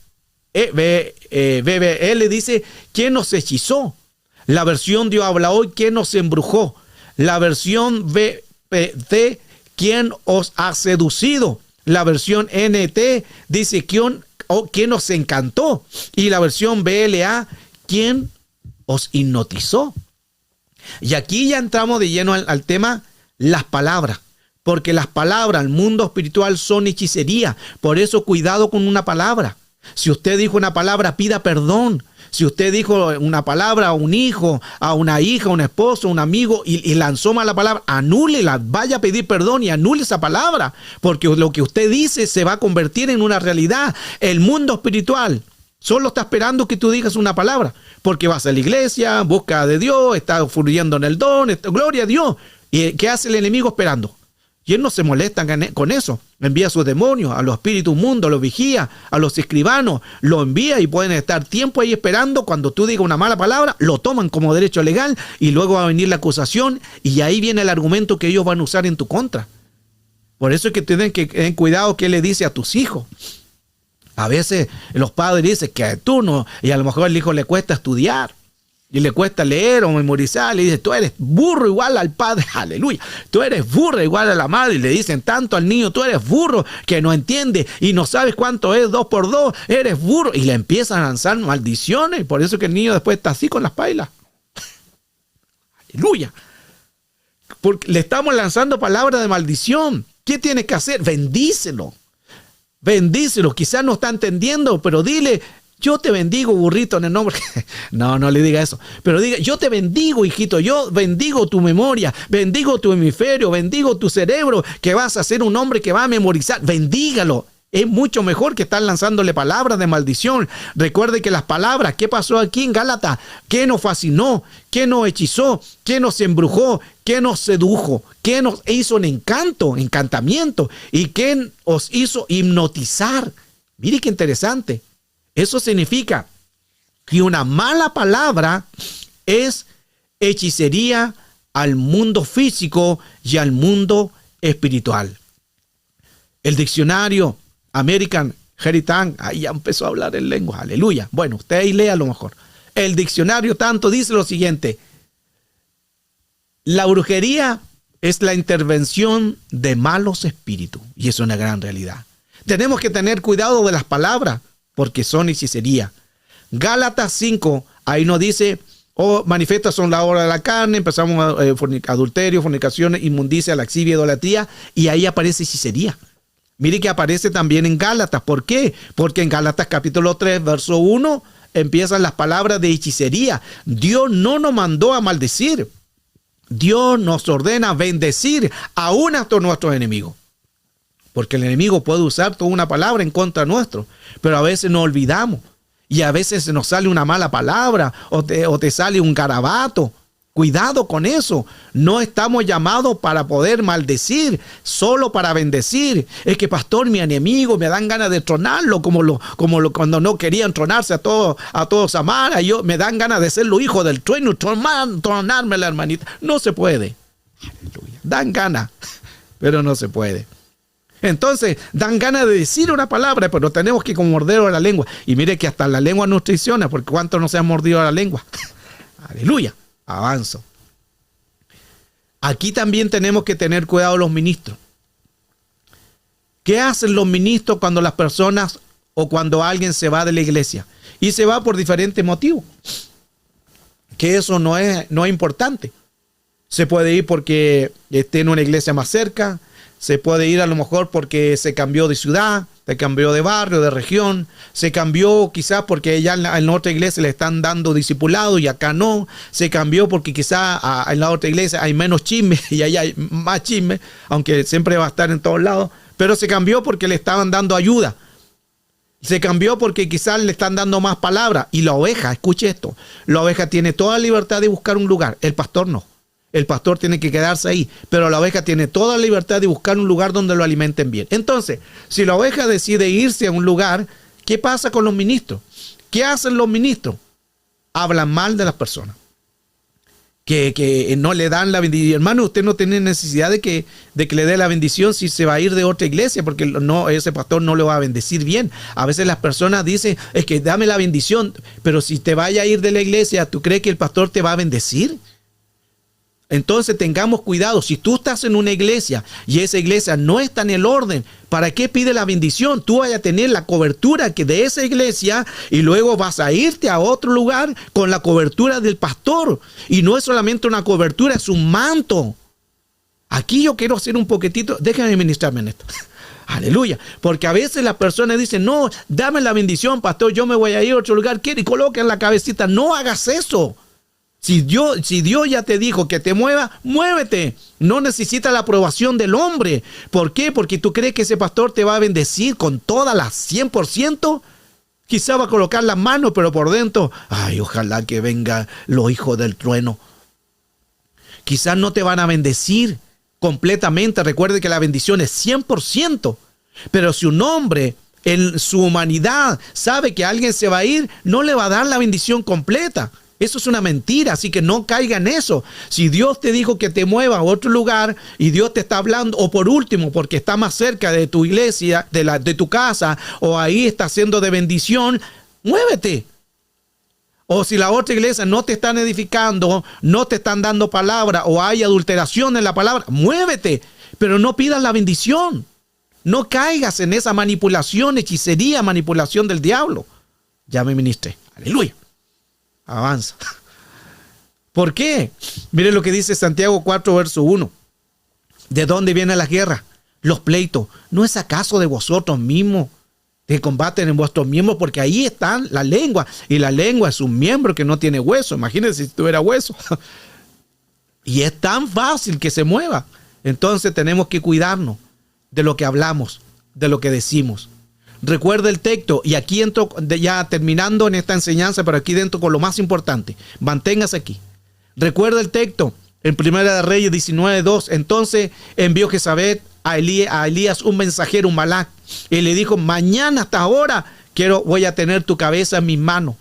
dice: ¿quién nos hechizó? La versión Dios habla hoy: ¿quién nos embrujó? La versión VPD: ¿quién os ha seducido? La versión NT dice, ¿quién os encantó? Y la versión BLA, ¿quién os hipnotizó? Y aquí ya entramos de lleno al tema las palabras. Porque las palabras al mundo espiritual son hechicería. Por eso cuidado con una palabra. Si usted dijo una palabra, pida perdón. Si usted dijo una palabra a un hijo, a una hija, a un esposo, a un amigo y lanzó mala palabra, anúlela, vaya a pedir perdón y anule esa palabra. Porque lo que usted dice se va a convertir en una realidad. El mundo espiritual solo está esperando que tú digas una palabra. Porque vas a la iglesia, busca de Dios, está fluyendo en el don, gloria a Dios. ¿Y qué hace el enemigo esperando? Y él no se molesta con eso. Envía a sus demonios, a los espíritus mundos, los vigía, a los escribanos, lo envía y pueden estar tiempo ahí esperando. Cuando tú digas una mala palabra, lo toman como derecho legal y luego va a venir la acusación y ahí viene el argumento que ellos van a usar en tu contra. Por eso es que tienen que tener cuidado qué le dice a tus hijos. A veces los padres dicen que tú no, y a lo mejor al hijo le cuesta estudiar. Y le cuesta leer o memorizar, le dice, tú eres burro igual al padre, aleluya, tú eres burro igual a la madre, y le dicen tanto al niño, tú eres burro que no entiende y no sabes cuánto es 2 por 2, eres burro, y le empiezan a lanzar maldiciones, por eso que el niño después está así con las pailas, aleluya, porque le estamos lanzando palabras de maldición. ¿Qué tienes que hacer? Bendícelo, quizás no está entendiendo, pero dile, yo te bendigo, burrito, en el nombre. No le diga eso. Pero diga, yo te bendigo, hijito. Yo bendigo tu memoria, bendigo tu hemisferio, bendigo tu cerebro, que vas a ser un hombre que va a memorizar. Bendígalo. Es mucho mejor que estar lanzándole palabras de maldición. Recuerde que las palabras, ¿qué pasó aquí en Gálatas? ¿Qué nos fascinó? ¿Qué nos hechizó? ¿Qué nos embrujó? ¿Qué nos sedujo? ¿Qué nos hizo un encantamiento? ¿Y qué os hizo hipnotizar? Mire qué interesante. Eso significa que una mala palabra es hechicería al mundo físico y al mundo espiritual. El diccionario American Heritage, ahí ya empezó a hablar en lengua, aleluya. Bueno, usted ahí lea a lo mejor. El diccionario tanto dice lo siguiente: la brujería es la intervención de malos espíritus, y es una gran realidad. Tenemos que tener cuidado de las palabras, porque son hechicería. Gálatas 5, ahí nos dice, manifiestas son la obra de la carne, empezamos adulterio, fornicaciones, inmundicia, laxivia, idolatría, y ahí aparece hechicería. Mire que aparece también en Gálatas. ¿Por qué? Porque en Gálatas capítulo 3, verso 1, empiezan las palabras de hechicería. Dios no nos mandó a maldecir. Dios nos ordena bendecir aún hasta nuestros enemigos. Porque el enemigo puede usar toda una palabra en contra nuestro, pero a veces nos olvidamos y a veces se nos sale una mala palabra o te sale un garabato. Cuidado con eso. No estamos llamados para poder maldecir, solo para bendecir. Es que, pastor, mi enemigo, me dan ganas de tronarlo, cuando no querían tronarse a todos amar. Me dan ganas de ser los hijos del trueno, tronarme la hermanita. No se puede. Aleluya. Dan ganas, pero no se puede. Entonces, dan ganas de decir una palabra, pero tenemos que morderlo a la lengua. Y mire que hasta la lengua nos traiciona, porque ¿cuántos no se han mordido a la lengua? Aleluya. Avanzo. Aquí también tenemos que tener cuidado los ministros. ¿Qué hacen los ministros cuando las personas o cuando alguien se va de la iglesia? Y se va por diferentes motivos. Que eso no es importante. Se puede ir porque esté en una iglesia más cerca. Se puede ir a lo mejor porque se cambió de ciudad, se cambió de barrio, de región. Se cambió quizás porque ya en la otra iglesia le están dando discipulado y acá no. Se cambió porque quizás en la otra iglesia hay menos chisme y allá hay más chisme, aunque siempre va a estar en todos lados. Pero se cambió porque le estaban dando ayuda. Se cambió porque quizás le están dando más palabras. Y la oveja, escuche esto, la oveja tiene toda la libertad de buscar un lugar, el pastor no. El pastor tiene que quedarse ahí, pero la oveja tiene toda la libertad de buscar un lugar donde lo alimenten bien. Entonces, si la oveja decide irse a un lugar, ¿qué pasa con los ministros? ¿Qué hacen los ministros? Hablan mal de las personas. Que no le dan la bendición. Hermano, usted no tiene necesidad de que le dé la bendición si se va a ir de otra iglesia, porque ese pastor no le va a bendecir bien. A veces las personas dicen, es que dame la bendición, pero si te vaya a ir de la iglesia, ¿tú crees que el pastor te va a bendecir? Entonces tengamos cuidado. Si tú estás en una iglesia y esa iglesia no está en el orden, ¿para qué pide la bendición? Tú vas a tener la cobertura que de esa iglesia y luego vas a irte a otro lugar con la cobertura del pastor. Y no es solamente una cobertura, es un manto. Aquí yo quiero hacer un poquitito, déjame ministrarme en esto. Aleluya. Porque a veces las personas dicen, no, dame la bendición, pastor, yo me voy a ir a otro lugar. ¿Quiere? Y coloca en la cabecita, no hagas eso. Si Dios ya te dijo que te mueva, muévete. No necesitas la aprobación del hombre. ¿Por qué? Porque tú crees que ese pastor te va a bendecir con todas las 100%. Quizá va a colocar las manos, pero por dentro, ay, ojalá que vengan los hijos del trueno. Quizás no te van a bendecir completamente. Recuerde que la bendición es 100%. Pero si un hombre en su humanidad sabe que alguien se va a ir, no le va a dar la bendición completa. Eso es una mentira, así que no caiga en eso. Si Dios te dijo que te mueva a otro lugar y Dios te está hablando, o por último, porque está más cerca de tu iglesia, de tu casa, o ahí está siendo de bendición, muévete. O si la otra iglesia no te están edificando, no te están dando palabra, o hay adulteración en la palabra, muévete, pero no pidas la bendición. No caigas en esa manipulación, hechicería, manipulación del diablo. Ya me ministré. Aleluya. Avanza. ¿Por qué? Mire lo que dice Santiago 4, verso 1. ¿De dónde viene la guerra? Los pleitos. ¿No es acaso de vosotros mismos que combaten en vuestros miembros? Porque ahí está la lengua. Y la lengua es un miembro que no tiene hueso. Imagínense si tuviera hueso. Y es tan fácil que se mueva. Entonces tenemos que cuidarnos de lo que hablamos, de lo que decimos. Recuerda el texto, y aquí entro ya terminando en esta enseñanza, pero aquí dentro con lo más importante. Manténgase aquí. Recuerda el texto en Primera de Reyes 19:2. Entonces envió Jezabel a Elías un mensajero, un Malac, y le dijo: mañana hasta ahora voy a tener tu cabeza en mis manos.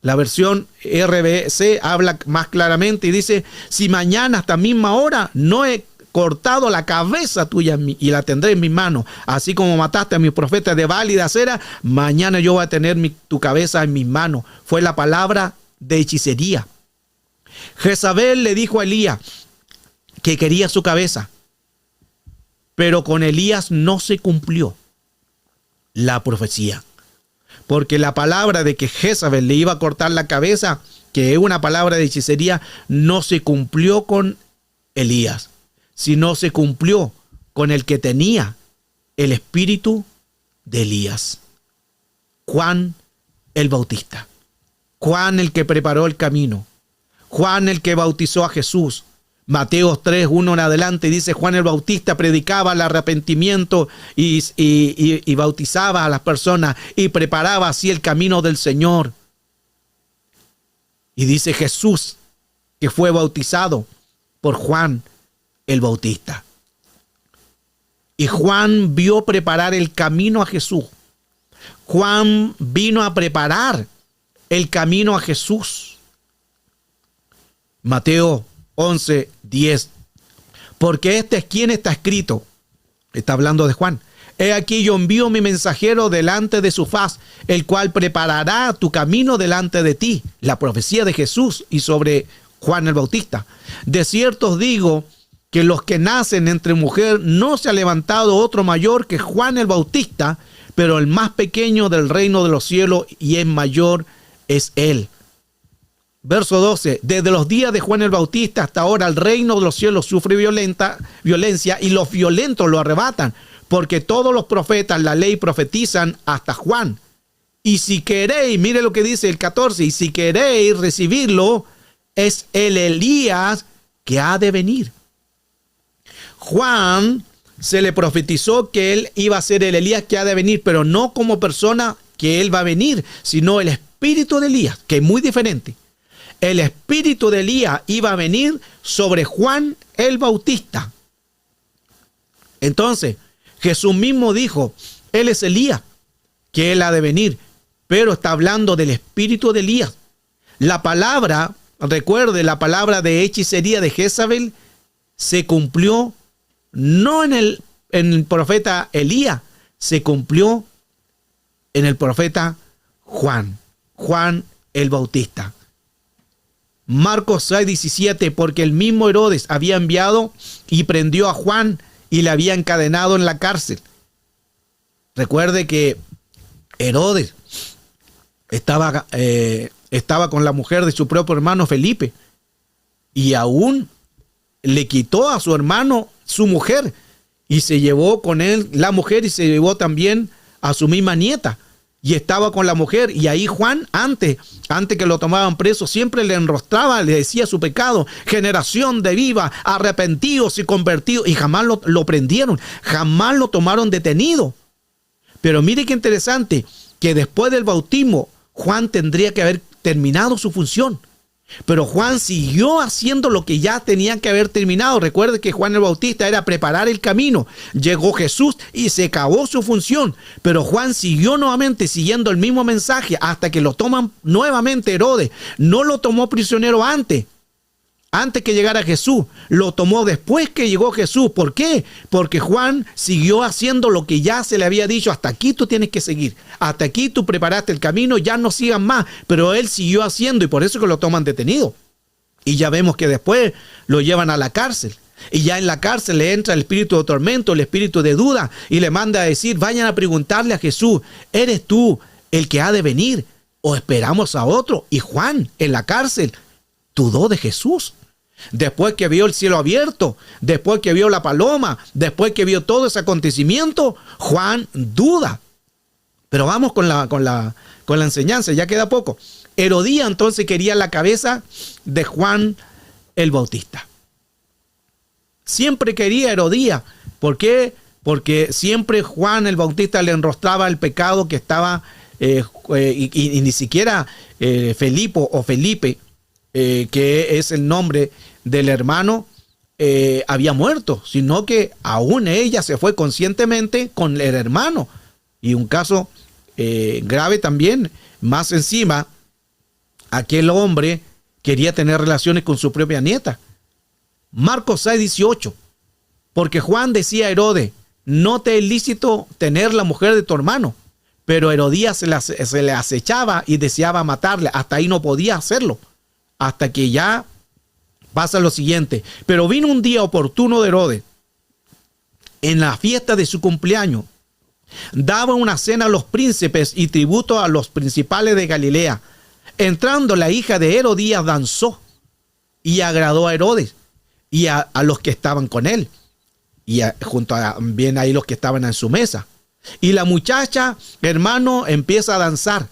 La versión RBC habla más claramente y dice: si mañana hasta misma hora no he cortado la cabeza tuya y la tendré en mis manos, así como mataste a mis profetas de Baal y de Acera, mañana yo voy a tener tu cabeza en mis manos. Fue la palabra de hechicería. Jezabel le dijo a Elías que quería su cabeza, pero con Elías no se cumplió la profecía, porque la palabra de que Jezabel le iba a cortar la cabeza, que es una palabra de hechicería, no se cumplió con Elías, sino se cumplió con el que tenía el espíritu de Elías, Juan el Bautista. Juan el que preparó el camino, Juan el que bautizó a Jesús. Mateo 3, 1 en adelante dice: Juan el Bautista predicaba el arrepentimiento y bautizaba a las personas y preparaba así el camino del Señor. Y dice Jesús que fue bautizado por Juan el Bautista. Y Juan vio preparar el camino a Jesús. Juan vino a preparar el camino a Jesús. Mateo 11, 10. Porque este es quien está escrito. Está hablando de Juan. He aquí yo envío mi mensajero delante de su faz, el cual preparará tu camino delante de ti. La profecía de Jesús y sobre Juan el Bautista. De cierto os digo que los que nacen entre mujer no se ha levantado otro mayor que Juan el Bautista, pero el más pequeño del reino de los cielos y es mayor es él. Verso 12. Desde los días de Juan el Bautista hasta ahora el reino de los cielos sufre violencia y los violentos lo arrebatan, porque todos los profetas, la ley, profetizan hasta Juan. Y si queréis, mire lo que dice el 14, y si queréis recibirlo, es el Elías que ha de venir. Juan se le profetizó que él iba a ser el Elías que ha de venir, pero no como persona que él va a venir, sino el espíritu de Elías, que es muy diferente. El espíritu de Elías iba a venir sobre Juan el Bautista. Entonces, Jesús mismo dijo: él es Elías, que él ha de venir, pero está hablando del espíritu de Elías. La palabra, recuerde, la palabra de hechicería de Jezabel se cumplió no en el profeta Elías, se cumplió en el profeta Juan el Bautista. Marcos 6:17, porque el mismo Herodes había enviado y prendió a Juan y le había encadenado en la cárcel. Recuerde que Herodes estaba con la mujer de su propio hermano Felipe y aún le quitó a su hermano su mujer y se llevó con él la mujer y se llevó también a su misma nieta y estaba con la mujer. Y ahí Juan, antes que lo tomaban preso, siempre le enrostraba, le decía su pecado: generación de viva, arrepentidos y convertidos, y jamás lo prendieron, jamás lo tomaron detenido. Pero mire qué interesante, que después del bautismo Juan tendría que haber terminado su función. Pero Juan siguió haciendo lo que ya tenía que haber terminado. Recuerde que Juan el Bautista era preparar el camino. Llegó Jesús y se acabó su función. Pero Juan siguió nuevamente siguiendo el mismo mensaje hasta que lo toman nuevamente Herodes. No lo tomó prisionero antes que llegara Jesús. Lo tomó después que llegó Jesús. ¿Por qué? Porque Juan siguió haciendo lo que ya se le había dicho: hasta aquí tú tienes que seguir. Hasta aquí tú preparaste el camino, ya no sigas más. Pero él siguió haciendo y por eso que lo toman detenido. Y ya vemos que después lo llevan a la cárcel. Y ya en la cárcel le entra el espíritu de tormento, el espíritu de duda, y le manda a decir: vayan a preguntarle a Jesús, ¿eres tú el que ha de venir o esperamos a otro? Y Juan en la cárcel dudó de Jesús. Después que vio el cielo abierto, después que vio la paloma, después que vio todo ese acontecimiento, Juan duda. Pero vamos con la enseñanza, ya queda poco. Herodías entonces quería la cabeza de Juan el Bautista. Siempre quería Herodías. ¿Por qué? Porque siempre Juan el Bautista le enrostraba el pecado que estaba, y ni siquiera Felipe, que es el nombre del hermano, había muerto, sino que aún ella se fue conscientemente con el hermano. Y un caso grave también, más encima, aquel hombre quería tener relaciones con su propia nieta. Marcos 6:18, porque Juan decía a Herodes: no te es lícito tener la mujer de tu hermano. Pero Herodías se le acechaba y deseaba matarle. Hasta ahí no podía hacerlo. Hasta que ya pasa lo siguiente: pero vino un día oportuno de Herodes, en la fiesta de su cumpleaños. Daba una cena a los príncipes y tributo a los principales de Galilea. Entrando la hija de Herodías danzó y agradó a Herodes y a los que estaban con él. Y junto a bien ahí los que estaban en su mesa. Y la muchacha, hermano, empieza a danzar.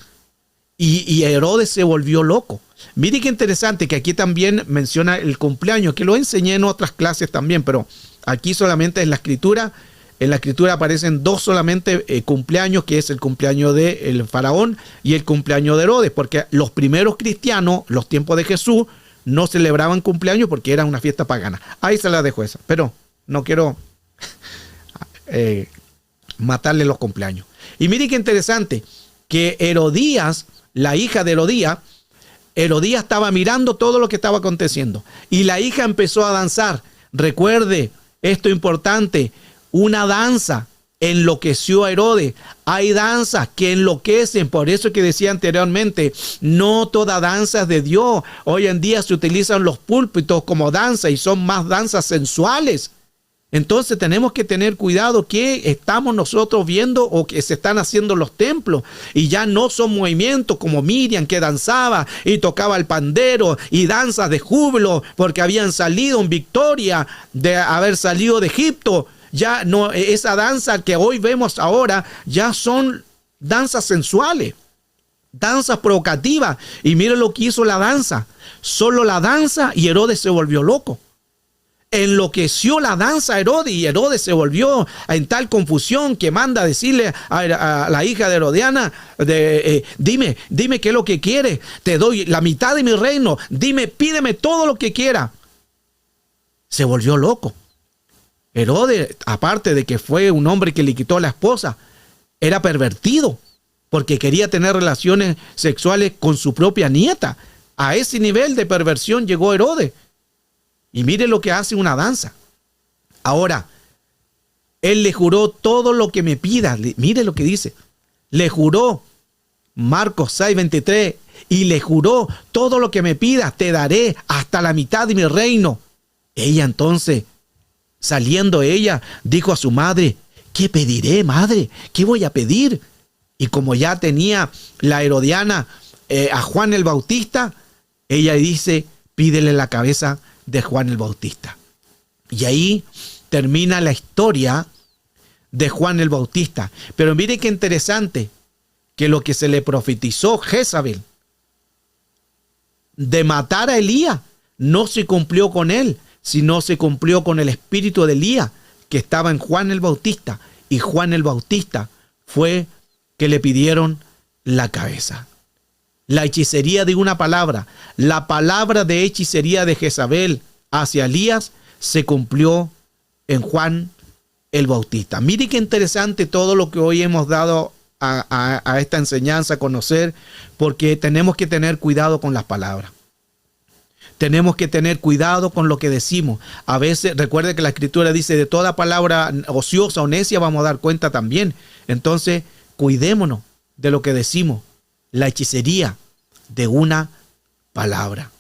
Y Herodes se volvió loco. Mire qué interesante que aquí también menciona el cumpleaños, que lo enseñé en otras clases también, pero aquí solamente en la escritura aparecen dos solamente cumpleaños, que es el cumpleaños del faraón y el cumpleaños de Herodes, porque los primeros cristianos, los tiempos de Jesús, no celebraban cumpleaños porque era una fiesta pagana. Ahí se la dejo esa, pero no quiero matarle los cumpleaños. Y mire qué interesante, que Herodías, la hija de Herodías estaba mirando todo lo que estaba aconteciendo. Y la hija empezó a danzar. Recuerde, esto es importante, una danza enloqueció a Herodes. Hay danzas que enloquecen, por eso que decía anteriormente, no toda danza es de Dios. Hoy en día se utilizan los púlpitos como danza y son más danzas sensuales. Entonces tenemos que tener cuidado que estamos nosotros viendo o que se están haciendo los templos, y ya no son movimientos como Miriam, que danzaba y tocaba el pandero, y danzas de júbilo porque habían salido en victoria de haber salido de Egipto. Ya no, esa danza que hoy vemos ahora ya son danzas sensuales, danzas provocativas. Y mire lo que hizo la danza, solo la danza, y Herodes se volvió loco. Enloqueció la danza a Herodes, y Herodes se volvió en tal confusión que manda a decirle a la hija de Herodiana: dime qué es lo que quieres, te doy la mitad de mi reino, pídeme todo lo que quiera. Se volvió loco. Herodes, aparte de que fue un hombre que le quitó a la esposa, era pervertido porque quería tener relaciones sexuales con su propia nieta. A ese nivel de perversión llegó Herodes. Y mire lo que hace una danza. Ahora, él le juró: todo lo que me pidas. Mire lo que dice. Le juró, Marcos 6:23, y le juró: todo lo que me pidas te daré, hasta la mitad de mi reino. Ella entonces, saliendo ella, dijo a su madre: ¿qué pediré, madre? ¿Qué voy a pedir? Y como ya tenía la Herodiana a Juan el Bautista, ella dice: pídele la cabeza de Juan el Bautista. Y ahí termina la historia de Juan el Bautista. Pero mire qué interesante, que lo que se le profetizó Jezabel de matar a Elías no se cumplió con él, sino se cumplió con el espíritu de Elías que estaba en Juan el Bautista. Y Juan el Bautista fue que le pidieron la cabeza. La hechicería de una palabra, la palabra de hechicería de Jezabel hacia Elías se cumplió en Juan el Bautista. Mire qué interesante todo lo que hoy hemos dado a esta enseñanza a conocer, porque tenemos que tener cuidado con las palabras. Tenemos que tener cuidado con lo que decimos. A veces, recuerde que la Escritura dice: de toda palabra ociosa o necia vamos a dar cuenta también. Entonces, cuidémonos de lo que decimos. La hechicería de una palabra.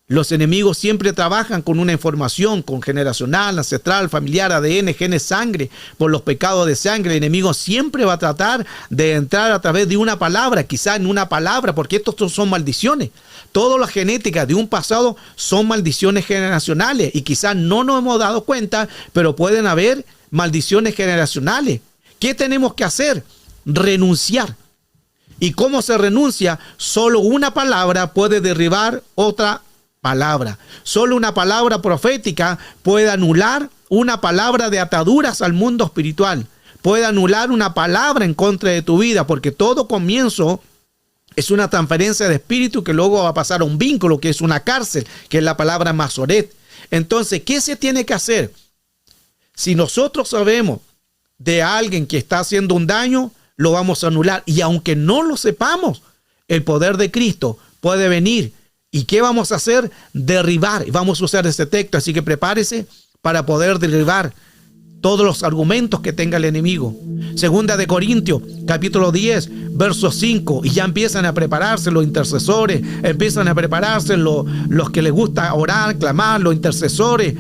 Los enemigos siempre trabajan con una información, con generacional, ancestral, familiar, ADN, genes, sangre, por los pecados de sangre. El enemigo siempre va a tratar de entrar a través de una palabra, quizá en una palabra, porque estos son maldiciones. Todas las genéticas de un pasado son maldiciones generacionales y quizás no nos hemos dado cuenta, pero pueden haber maldiciones generacionales. ¿Qué tenemos que hacer? Renunciar. ¿Y cómo se renuncia? Solo una palabra puede derribar otra palabra. Solo una palabra profética puede anular una palabra de ataduras al mundo espiritual. Puede anular una palabra en contra de tu vida, porque todo comienzo es una transferencia de espíritu que luego va a pasar a un vínculo, que es una cárcel, que es la palabra masoret. Entonces, ¿qué se tiene que hacer? Si nosotros sabemos de alguien que está haciendo un daño, lo vamos a anular. Y aunque no lo sepamos, el poder de Cristo puede venir. ¿Y qué vamos a hacer? Derribar. Y vamos a usar este texto, así que prepárese para poder derribar todos los argumentos que tenga el enemigo. Segunda de Corintios, capítulo 10, verso 5. Y ya empiezan a prepararse los intercesores, empiezan a prepararse los que les gusta orar, clamar, los intercesores,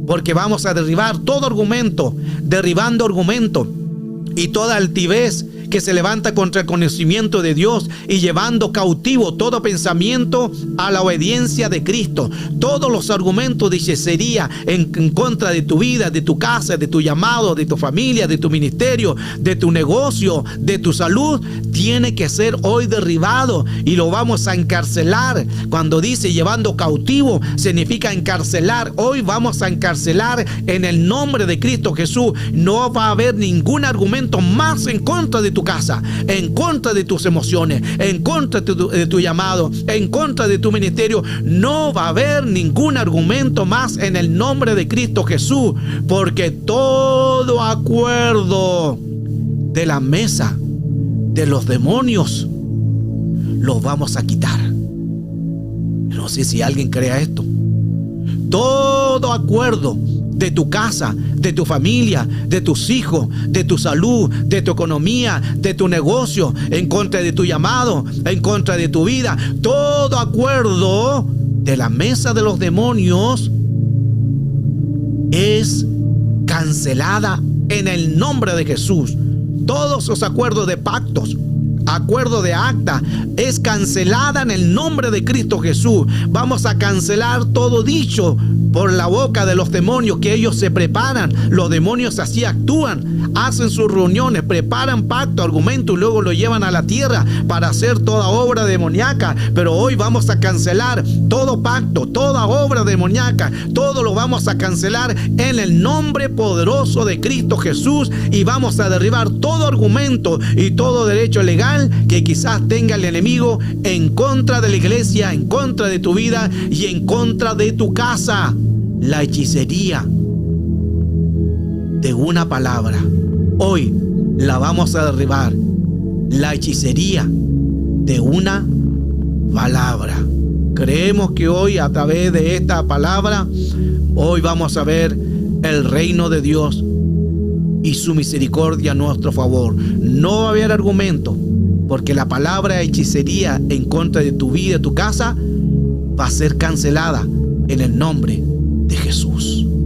porque vamos a derribar todo argumento, derribando argumento y toda altivez que se levanta contra el conocimiento de Dios, y llevando cautivo todo pensamiento a la obediencia de Cristo. Todos los argumentos de hechicería en contra de tu vida, de tu casa, de tu llamado, de tu familia, de tu ministerio, de tu negocio, de tu salud, tiene que ser hoy derribado, y lo vamos a encarcelar. Cuando dice llevando cautivo, significa encarcelar. Hoy vamos a encarcelar en el nombre de Cristo Jesús. No va a haber ningún argumento más en contra de tu casa, en contra de tus emociones, en contra de tu llamado, en contra de tu ministerio. No va a haber ningún argumento más en el nombre de Cristo Jesús, porque todo acuerdo de la mesa de los demonios los vamos a quitar. No sé si alguien crea esto. Todo acuerdo de tu casa, de tu familia, de tus hijos, de tu salud, de tu economía, de tu negocio, en contra de tu llamado, en contra de tu vida, todo acuerdo de la mesa de los demonios es cancelada en el nombre de Jesús. Todos los acuerdos de pactos, acuerdo de acta, es cancelada en el nombre de Cristo Jesús. Vamos a cancelar todo dicho por la boca de los demonios, que ellos se preparan. Los demonios así actúan, hacen sus reuniones, preparan pacto, argumento, y luego lo llevan a la tierra para hacer toda obra demoníaca. Pero hoy vamos a cancelar todo pacto, toda obra demoníaca, todo lo vamos a cancelar en el nombre poderoso de Cristo Jesús, y vamos a derribar todo argumento y todo derecho legal que quizás tenga el enemigo en contra de la iglesia, en contra de tu vida y en contra de tu casa. La hechicería de una palabra, hoy la vamos a derribar. La hechicería de una palabra. Creemos que hoy, a través de esta palabra, hoy vamos a ver el reino de Dios y su misericordia a nuestro favor. No va a haber argumento porque la palabra hechicería en contra de tu vida y tu casa va a ser cancelada en el nombre de Jesús.